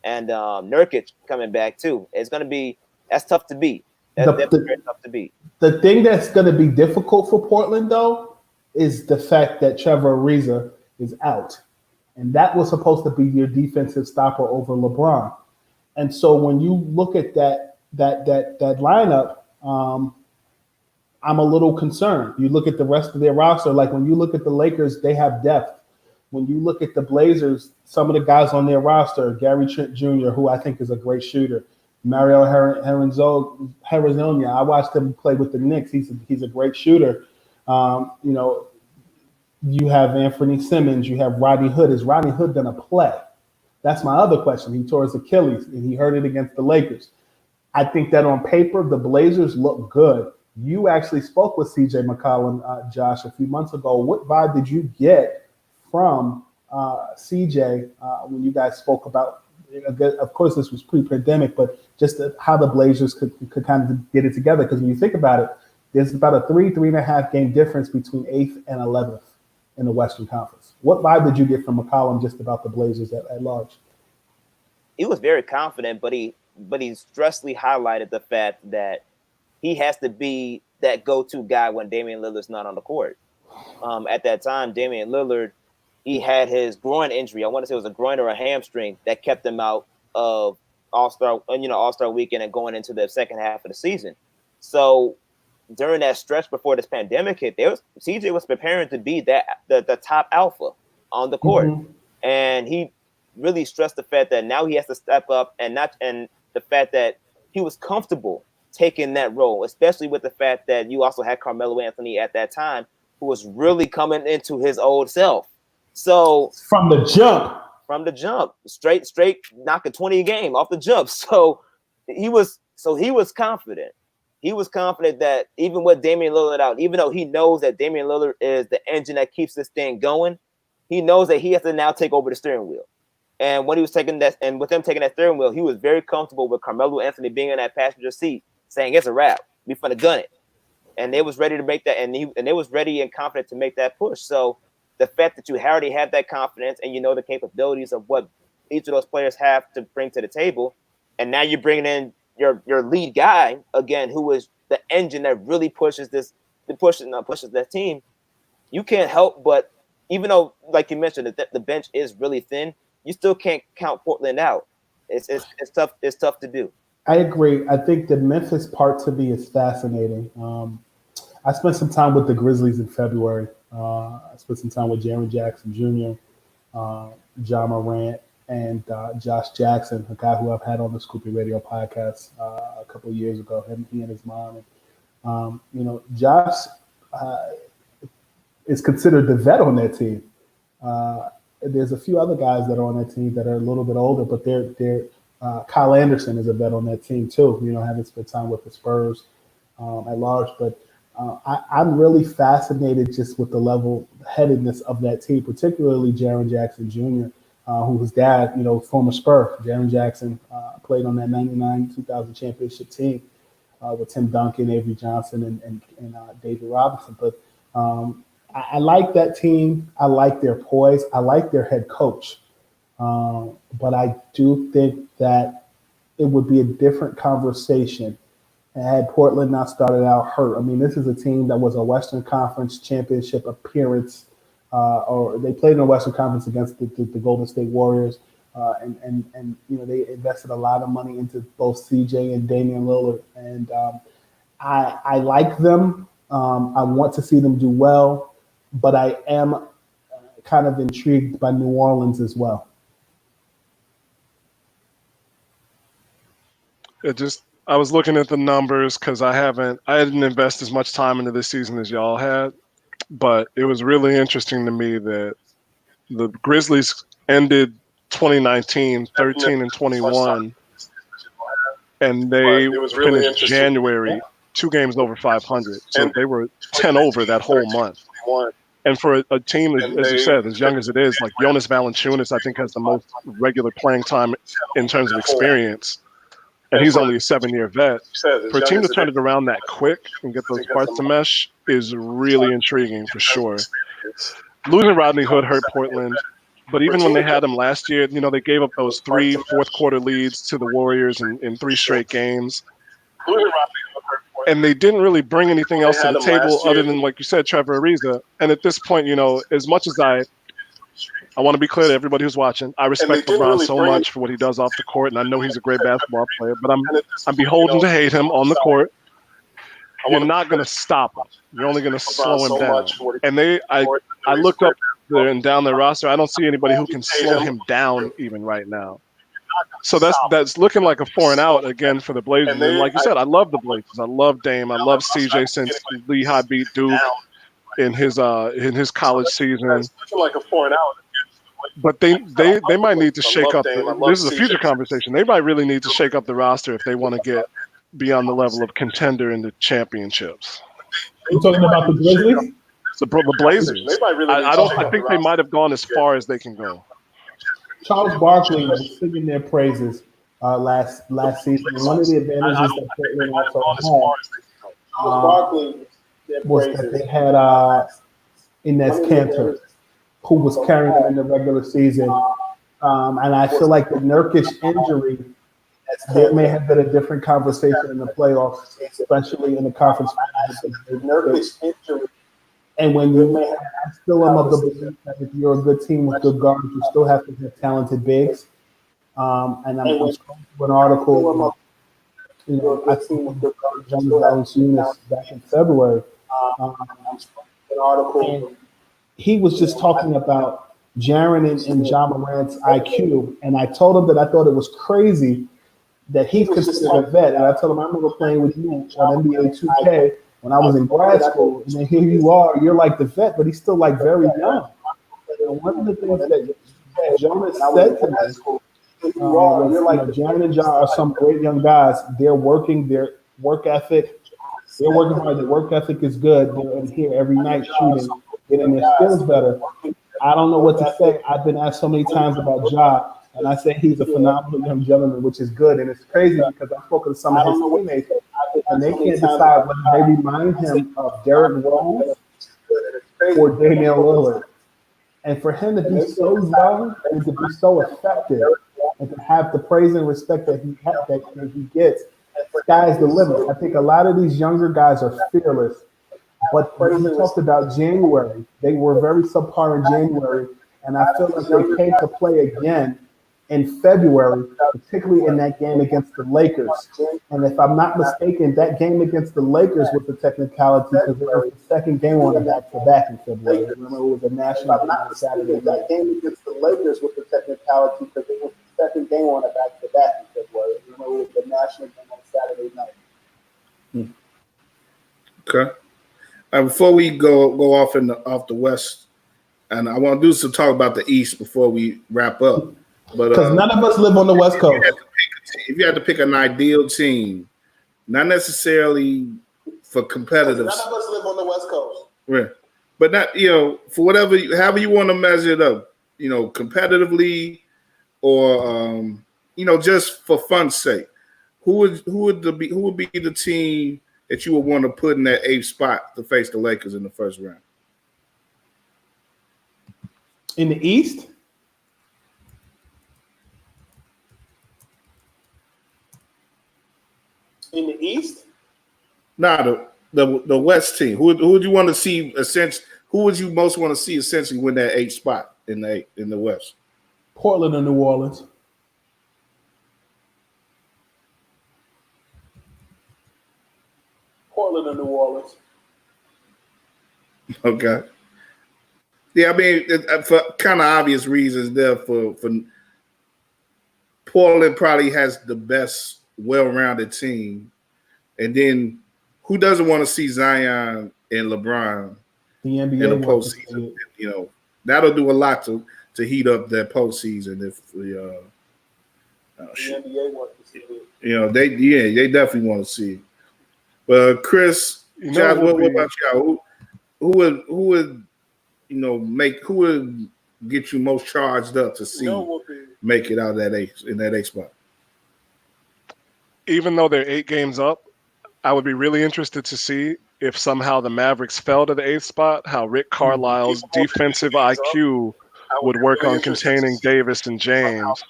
and Nurkic coming back too. That's tough to beat. That's very tough to beat. The thing that's going to be difficult for Portland, though, is the fact that Trevor Ariza is out, and that was supposed to be your defensive stopper over LeBron. And so when you look at that lineup, I'm a little concerned. You look at the rest of their roster, like when you look at the Lakers, they have depth. When you look at the Blazers, some of the guys on their roster, Gary Trent Jr., who I think is a great shooter, Mario Hezonja, I watched him play with the Knicks. He's a great shooter. You have Anthony Simmons. You have Rodney Hood. Is Rodney Hood going to play? That's my other question. He tore his Achilles, and he hurt it against the Lakers. I think that on paper, the Blazers look good. You actually spoke with CJ McCollum, Josh, a few months ago. What vibe did you get from CJ when you guys spoke about, of course, this was pre-pandemic, but just how the Blazers could kind of get it together? Because when you think about it, there's about a 3.5 game difference between 8th and 11th in the Western Conference. What vibe did you get from McCollum just about the Blazers at large? He was very confident, but he stressfully highlighted the fact that he has to be that go-to guy when Damian Lillard's not on the court. At that time, Damian Lillard, he had his groin injury. I want to say it was a groin or a hamstring that kept him out of All-Star weekend and going into the second half of the season. So during that stretch before this pandemic hit, CJ was preparing to be the top alpha on the court, and he really stressed the fact that now he has to step up and the fact that he was comfortable taking that role, especially with the fact that you also had Carmelo Anthony at that time, who was really coming into his old self. So from the jump, straight knocking 20 a game off the jump. So he was confident. He was confident that even with Damian Lillard out, even though he knows that Damian Lillard is the engine that keeps this thing going, he knows that he has to now take over the steering wheel. And when he was taking that, and with him taking that steering wheel, he was very comfortable with Carmelo Anthony being in that passenger seat, saying it's a wrap. We finna gun it. And they was ready to make that, and they was ready and confident to make that push. So the fact that you already have that confidence and you know the capabilities of what each of those players have to bring to the table, and now you're bringing in your lead guy again, who is the engine that really pushes that team. You can't help but, even though, like you mentioned, that the bench is really thin, you still can't count Portland out. It's tough. It's tough to do. I agree. I think the Memphis part to me is fascinating. I spent some time with the Grizzlies in February. I spent some time with Jaren Jackson Jr., Ja Morant, and Josh Jackson, a guy who I've had on the Scoopy Radio podcast a couple of years ago. He and his mom. And, Josh is considered the vet on that team. There's a few other guys that are on that team that are a little bit older, but they're Kyle Anderson is a vet on that team too. Having spent time with the Spurs at large, but I'm really fascinated just with the level-headedness of that team, particularly Jaren Jackson Jr., whose dad, former Spur, Jaren Jackson, played on that 99 2000 championship team with Tim Duncan, Avery Johnson, and David Robinson. But I like that team. I like their poise. I like their head coach. But I do think that it would be a different conversation had Portland not started out hurt. I mean, this is a team that was a Western Conference championship appearance, or they played in the Western Conference against the Golden State Warriors, and they invested a lot of money into both CJ and Damian Lillard, and I like them. I want to see them do well, but I am kind of intrigued by New Orleans as well. I was looking at the numbers because I didn't invest as much time into this season as y'all had, but it was really interesting to me that the Grizzlies ended 2019 13-21, and they finished January 2 games over 500. So they were 10 over that whole month. And for a team, as you said, as young as it is, like Jonas Valanciunas, I think has the most regular playing time in terms of experience. And he's only a 7-year vet. For a team to turn it around that quick and get those parts to mesh is really intriguing for sure. Losing Rodney Hood hurt Portland, but even when they had him last year, they gave up those 3 fourth-quarter leads to the Warriors in 3 straight games. And they didn't really bring anything else to the table other than, like you said, Trevor Ariza. And at this point, as much as I want to be clear to everybody who's watching. I respect LeBron so much for what he does off the court, and I know he's a great basketball player. But I'm beholden to hate him on the court. You're not going to stop him. You're only going to slow him down. And I looked up there and down their roster. I don't see anybody who can slow him down even right now. So that's looking like a 4-and-out again for the Blazers. And like you said, I love the Blazers. I love Dame. I love CJ since Lehigh beat Duke in his college season. It's looking like a 4-and-out. But they might need to shake up. This is a future conversation. They might really need to shake up the roster if they want to get beyond the level of contender in the championships. You talking about the Grizzlies? The Blazers. I think they might have gone as far as they can go. Charles Barkley was singing their praises last season. One of the advantages that Portland also had was that they had Inez Cantor, who was carrying them in the regular season. And I feel like the Nurkic injury, there may have been a different conversation in the playoffs, especially in the conference finals. And when I still am of the belief that if you're a good team with good guards, you still have to have talented bigs. And I'm scrolling through an article, I think with Jonas Valanciunas back in February. And he was just talking about Jaren and Ja Morant's IQ, and I told him that I thought it was crazy that he's considered a vet. And I told him I remember playing with you on NBA 2K when I was in grad school, and then here you are, you're like the vet, but he's still like very young. And one of the things that Jonas said to me was, Jaren and Ja are some great young guys. They're working their work ethic. They're working hard. Their work ethic is good. They're in here every night shooting, getting their skills better. I don't know what to say. I've been asked so many times about Ja, and I say he's a phenomenal young gentleman, which is good. And it's crazy because I've spoken to some of his teammates, and they can't decide whether they remind him of Derrick Rose or Damian Lillard. And for him to be so young and to be so effective and to have the praise and respect that he gets, sky's the limit. I think a lot of these younger guys are fearless. But when we talked about January, they were very subpar in January, and I feel like they came to play again in February, particularly in that game against the Lakers. And if I'm not mistaken, that game against the Lakers was the technicality because it was the second game on a back-to-back in February. Remember, it was a national game on Saturday night. That game against the Lakers was the technicality because it was the second game on a back-to-back in February. Remember, it was the national game on Saturday night. Okay. Before we go off the West, and I want to do some talk about the East before we wrap up. But because none of us live on the West Coast. If you had to pick an ideal team, not necessarily for competitive. None of us live on the West Coast. Right. But not, for whatever, however you want to measure it up, competitively or, just for fun's sake. Who would be the team that you would want to put in that 8th spot to face the Lakers in the first round? In the East? In the East? Nah, the West team. Who would you want to see essentially? Who would you most want to see essentially win that 8th spot in the West? Portland or New Orleans? Portland or New Orleans? Okay. Yeah, I mean, for kind of obvious reasons there. For Portland probably has the best, well-rounded team, and then who doesn't want to see Zion and LeBron The in NBA the postseason? That'll do a lot to heat up that postseason. If the NBA wants to see it. they definitely want to see it. But Chris, Josh, what about y'all? Who would get you most charged up to see make it out of that 8th spot? Even though they're 8 games up, I would be really interested to see if somehow the Mavericks fell to the 8th spot, how Rick Carlisle's defensive IQ would work on containing Davis and James,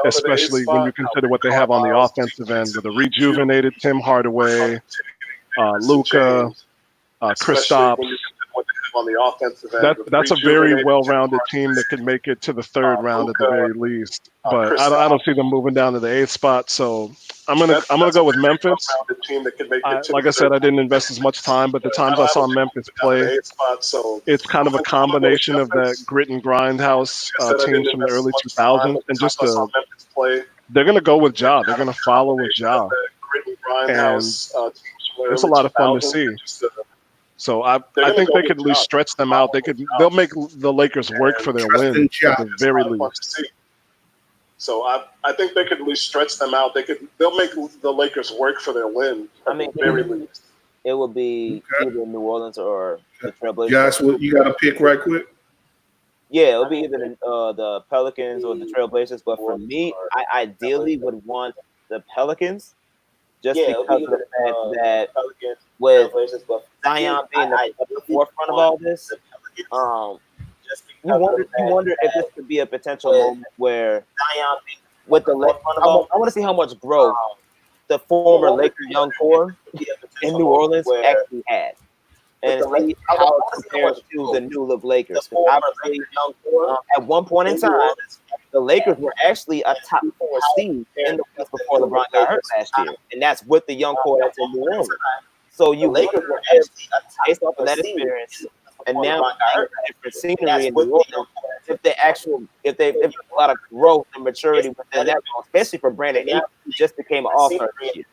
especially when you consider what they have on the offensive end with a rejuvenated Tim Hardaway, Luka, Kristaps. On the offensive end, that's a very well-rounded team that could make it to the 3rd round at the very least. But I don't see them moving down to the 8th spot. So I'm gonna go with Memphis. Like I said, I didn't invest as much time, but the times I saw Memphis play, it's kind of a combination of that grit and grindhouse teams from the early 2000s, and just they're gonna go with Ja. They're gonna follow with Ja, and it's a lot of fun to see. So I think they could at least stretch them out. They'll make the Lakers work for their win at the very least. So I think they could at least stretch them out. They'll make the Lakers work for their win at the very least. It would be either New Orleans or the Trailblazers. Josh, you got to pick right quick. Yeah, it would be either the Pelicans or the Trailblazers. But for me, I ideally would want the Pelicans. Just because of the fact that with Zion being at the forefront of all this, you wonder if this could be a potential moment where with the I want to see how much growth the former Lakers young core in New Orleans actually had, and see how it compares to the new look Lakers. Obviously, at one point in time, the Lakers were actually a top 4 seed in the West before LeBron got hurt last year, and that's with the young core that's in New Orleans. So you Lakers were actually based off of that experience, and now different scenery in New Orleans. If there's a lot of growth and maturity within that, especially for Brandon Ingram, who just became an All-Star this year.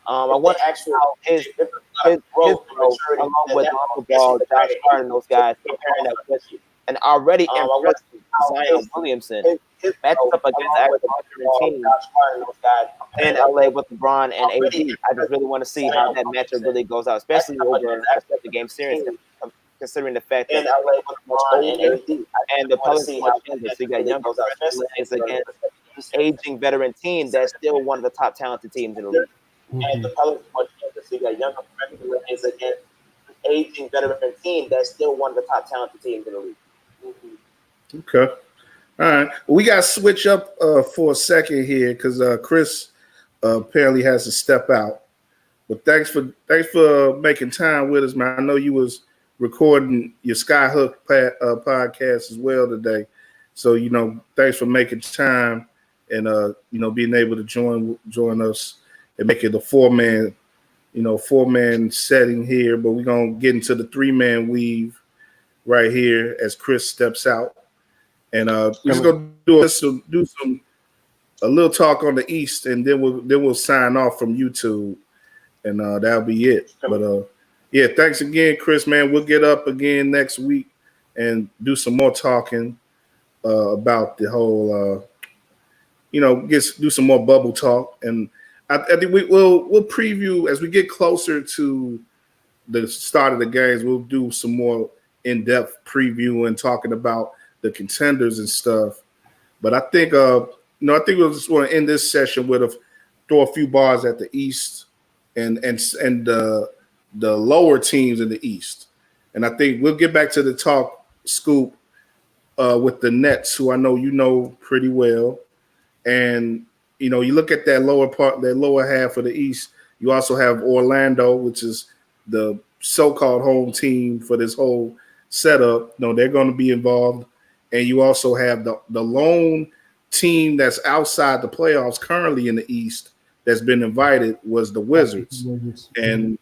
I want how his growth along with Uncle Ball, Josh Hart, and those guys comparing that with an already impressive Zion Williamson matches up against actual teams in LA with LeBron and AD. I just really want to see how that matchup really goes out, especially over a 7-game series, considering the fact that LA was much older and the Pelicans much younger. So you got younger players against aging veteran team that's still one of the top talented teams in the league. And the Pelicans much younger. So you got younger players against aging veteran team that's still one of the top talented teams in the league. Okay. All right. Well, we got to switch up for a second here because Chris apparently has to step out. But thanks for making time with us, man. I know you was recording your Skyhook podcast as well today. So, thanks for making time and, being able to join us and make it a 4-man setting here. But we're going to get into the 3-man weave right here as Chris steps out. And we're just gonna do a little talk on the East, and then we'll sign off from YouTube, and that'll be it. But yeah, thanks again, Chris, man. We'll get up again next week and do some more talking about the whole, do some more bubble talk, and I think we'll preview as we get closer to the start of the games, we'll do some more in-depth preview and talking about the contenders and stuff. But I think, I think we'll just want to end this session with throw a few bars at the East and the lower teams in the East. And I think we'll get back to the talk, Scoop, with the Nets, who I know you know pretty well. And, you look at that lower half of the East, you also have Orlando, which is the so-called home team for this whole setup. They're going to be involved. And you also have the lone team that's outside the playoffs currently in the East that's been invited was the Wizards. And,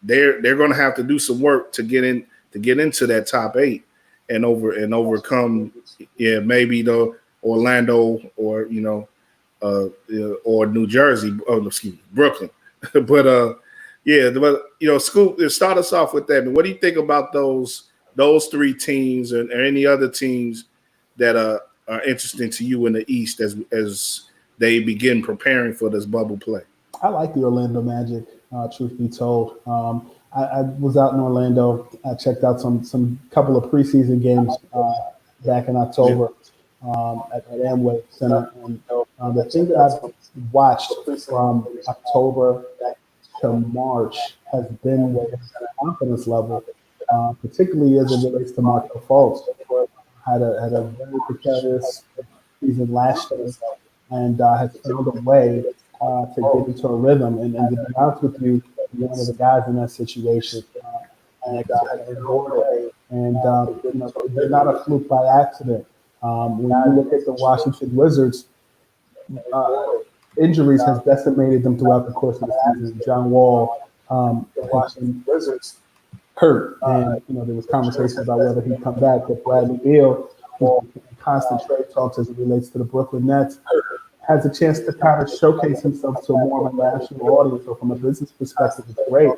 they're going to have to do some work to get into that top 8 and overcome, maybe the Orlando or or New Jersey, Brooklyn. But Scoop, start us off with that. What do you think about those 3 teams or any other teams that are interesting to you in the East as they begin preparing for this bubble play? I like the Orlando Magic, truth be told. I was out in Orlando. I checked out some couple of preseason games back in October at Amway Center. And the thing that I've watched from October to March has been the confidence level, particularly as it relates to Markel Fultz. Had a very precarious season last year and has found a way to get into a rhythm. And to be honest with you, one of the guys in that situation, and they're not a fluke by accident. When you look at the Washington Wizards, injuries has decimated them throughout the course of the season. John Wall, Washington Wizards hurt, and there was conversation about whether he'd come back. But Bradley Beal, who's in constant trade talks as it relates to the Brooklyn Nets, has a chance to kind of showcase himself to more of a national audience. So from a business perspective, it's great.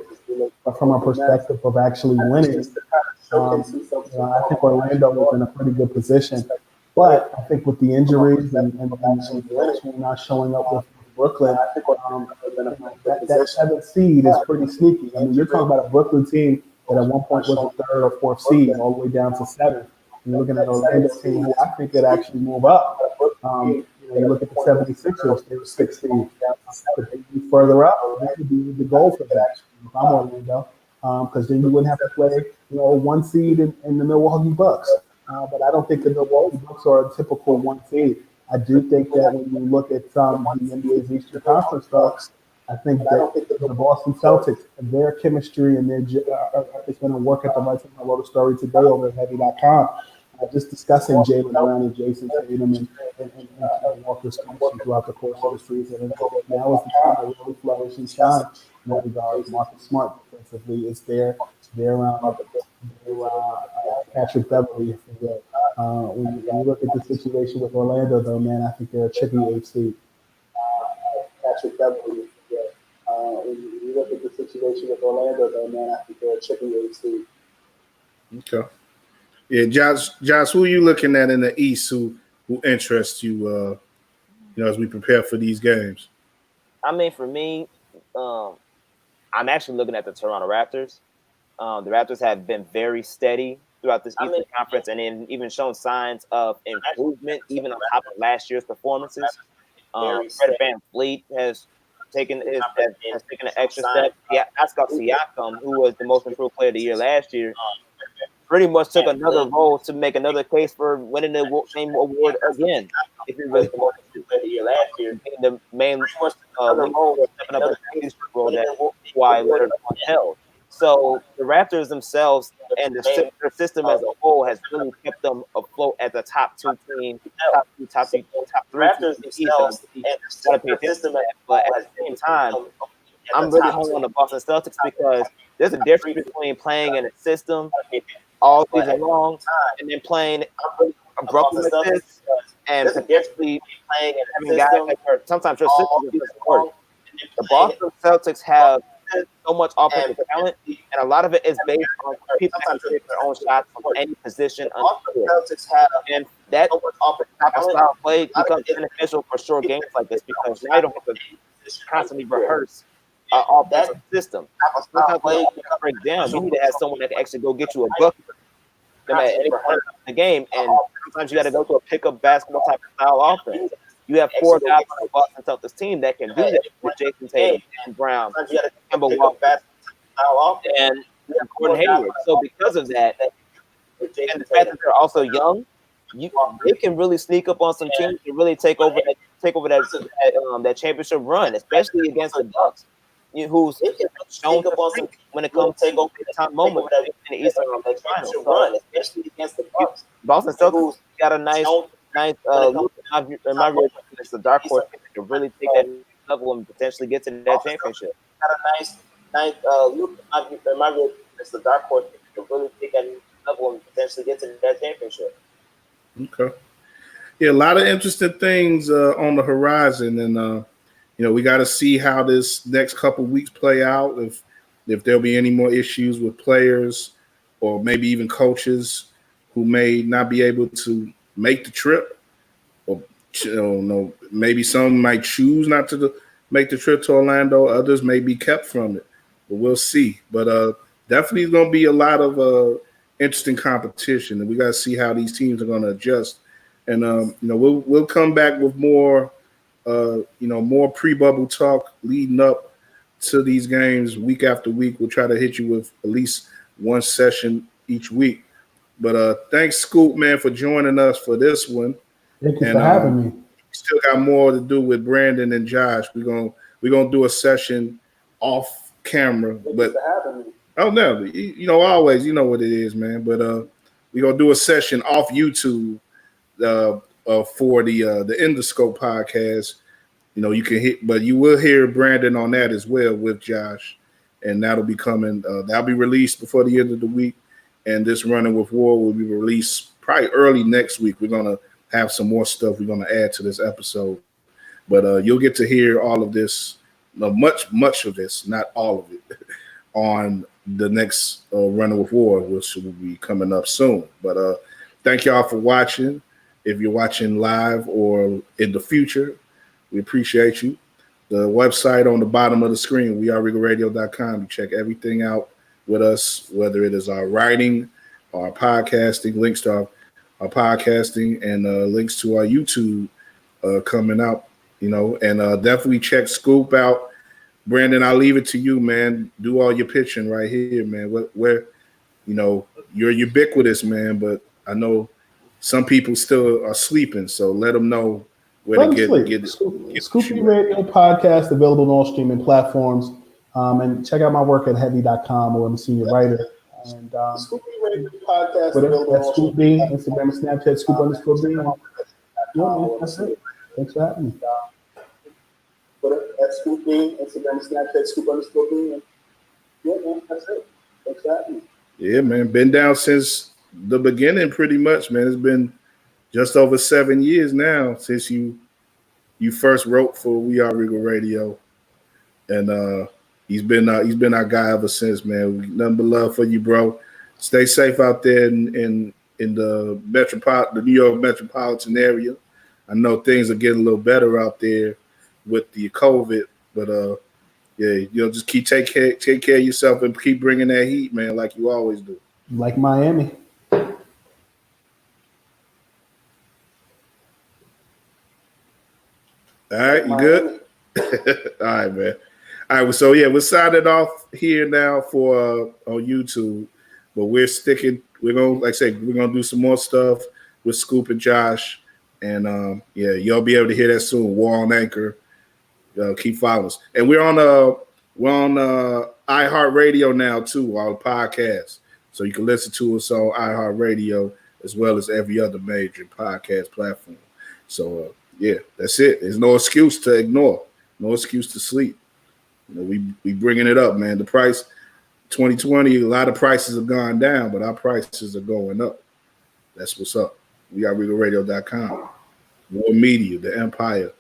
But from a perspective of actually winning, I think Orlando is in a pretty good position. But I think with the injuries and not showing up with Brooklyn, that 7th seed is pretty sneaky. I mean, you're talking about a Brooklyn team that at one point was a 3rd or 4th seed, all the way down to 7th. You're looking at Orlando team who I think could actually move up. You look at the 76ers, they were 6th seed. Could they be further up? That would be the goal for that. If I'm Orlando, because then you wouldn't have to play, 1 seed in the Milwaukee Bucks. But I don't think the Milwaukee Bucks are a typical 1 seed. I do think that when you look at the NBA's Eastern Conference stuff, I think that the Boston Celtics, their chemistry and their is going to work at the right time. I wrote a story today over at Heavy.com just discussing Jaylen Brown and Jason Tatum and Walker's chemistry throughout the course of the season. And now is the time to really flourish and shine in that regard. Marcus Smart defensively is there. They're Patrick Beverly, if you will. When you look at the situation with Orlando, though, man, I think they're a tricky 8th seed. Patrick Beverly, if you will. When you look at the situation with Orlando, though, man, I think they're a tricky 8th seed. Okay. Yeah, Josh, who are you looking at in the East who interests you, as we prepare for these games? I mean, for me, I'm actually looking at the Toronto Raptors. The Raptors have been very steady throughout this Eastern Conference and even shown signs of improvement, even on top of last year's performances. Fred VanVleet has taken an extra step. Yeah, Pascal Siakam, who was the most improved player of the year last year, pretty much took another role to make another case for winning the same award again. If he really wanted to play the year last year, the main role stepping up in the role that Kawhi Leonard held. So the Raptors themselves and their system as a whole has really kept them afloat as a top 2 team, top 3 Raptors themselves and their system. But at the same time, I'm really hung on the Boston Celtics because there's a difference between playing in a system all season long and then playing a Brooklyn like this and potentially playing and having guys that are sometimes your system doesn't work. The Boston Celtics have so much offensive talent, and a lot of it is based on people that can take their own shots from any position. And that type of style play becomes beneficial for short games like this because now you don't have to constantly rehearse offensive system. Sometimes when you break down, you need to have someone that can actually go get you a bucket at any point in the game, and sometimes you got to go to a pickup basketball type of style offense. You have 4 guys on the Boston Celtics team that can do that with Jason Tatum, and Brown, Kemba Walker, and Gordon Hayward. So because of that, and the fact that they're also young, they can really sneak up on some teams and really take over that championship run, especially against the Bucks, who's shown when it comes to big time moments in the Eastern Conference Finals. So, especially against the Bucks, Boston Celtics got a nice look in my view. It's the dark horse to really take that level and potentially get to that championship. Got a nice look in my view. It's the dark horse to really take that level and potentially get to that championship. Okay. Yeah, a lot of interesting things on the horizon, and we got to see how this next couple weeks play out. If there'll be any more issues with players, or maybe even coaches who may not be able to make the trip, or maybe some might choose not to make the trip to Orlando. Others may be kept from it, but we'll see. But definitely going to be a lot of interesting competition, and we got to see how these teams are going to adjust. And we'll come back with more more pre-bubble talk leading up to these games week after week. We'll try to hit you with at least one session each week. But thanks, Scoop, man, for joining us for this one. Thank you for having me. We still got more to do with Brandon and Josh. We're gonna do a session off camera, but oh no, always, you know what it is, man. But we're gonna do a session off YouTube for the Endoscope podcast. You can hit, but you will hear Brandon on that as well with Josh, and that'll be coming. That'll be released before the end of the week, and this Running with WARR will be released probably early next week. We're gonna have some more stuff we're gonna add to this episode, but you'll get to hear all of this, much of this, not all of it, on the next Running with WARR, which will be coming up soon. But thank y'all for watching. If you're watching live or in the future, we appreciate you. The website on the bottom of the screen, wearerigaradio.com. You check everything out with us, whether it is our writing, our podcasting, links to our podcasting, and links to our YouTube coming out, and definitely check Scoop out. Brandon, I'll leave it to you, man. Do all your pitching right here, man. Where you're ubiquitous, man, but I know some people still are sleeping, so let them know where to get Scoopy Radio podcast available on all streaming platforms. And check out my work at heavy.com, where I'm a senior writer. And Scoopy Radio podcast available on Scoop B, Instagram and Snapchat, Scoop_B. Yeah, man, that's it. Thanks for having me. At Scoop B, Instagram and Snapchat, Scoop_B. Yeah, man, that's it. Thanks for having me. Yeah, man, been down since the beginning, pretty much, man. It's been just over 7 years now since you first wrote for We Are Regal Radio, and he's been our guy ever since, man. Nothing but love for you, bro. Stay safe out there in the New York metropolitan area. I know things are getting a little better out there with the COVID, but just take care of yourself and keep bringing that heat, man, like you always do. Like Miami. All right, you good? All right, man. All right, so we're signing off here now for on YouTube, but we're gonna do some more stuff with Scoop and Josh, and y'all be able to hear that soon. WARR on Anchor. Keep following us, and we're on iHeartRadio now too, our podcast, so you can listen to us on iHeartRadio as well as every other major podcast platform. So. That's it. There's no excuse to ignore, no excuse to sleep. We bringing it up, man. The price, 2020, a lot of prices have gone down, but our prices are going up. That's what's up. We got RegalRadio.com. WARR Media, the Empire.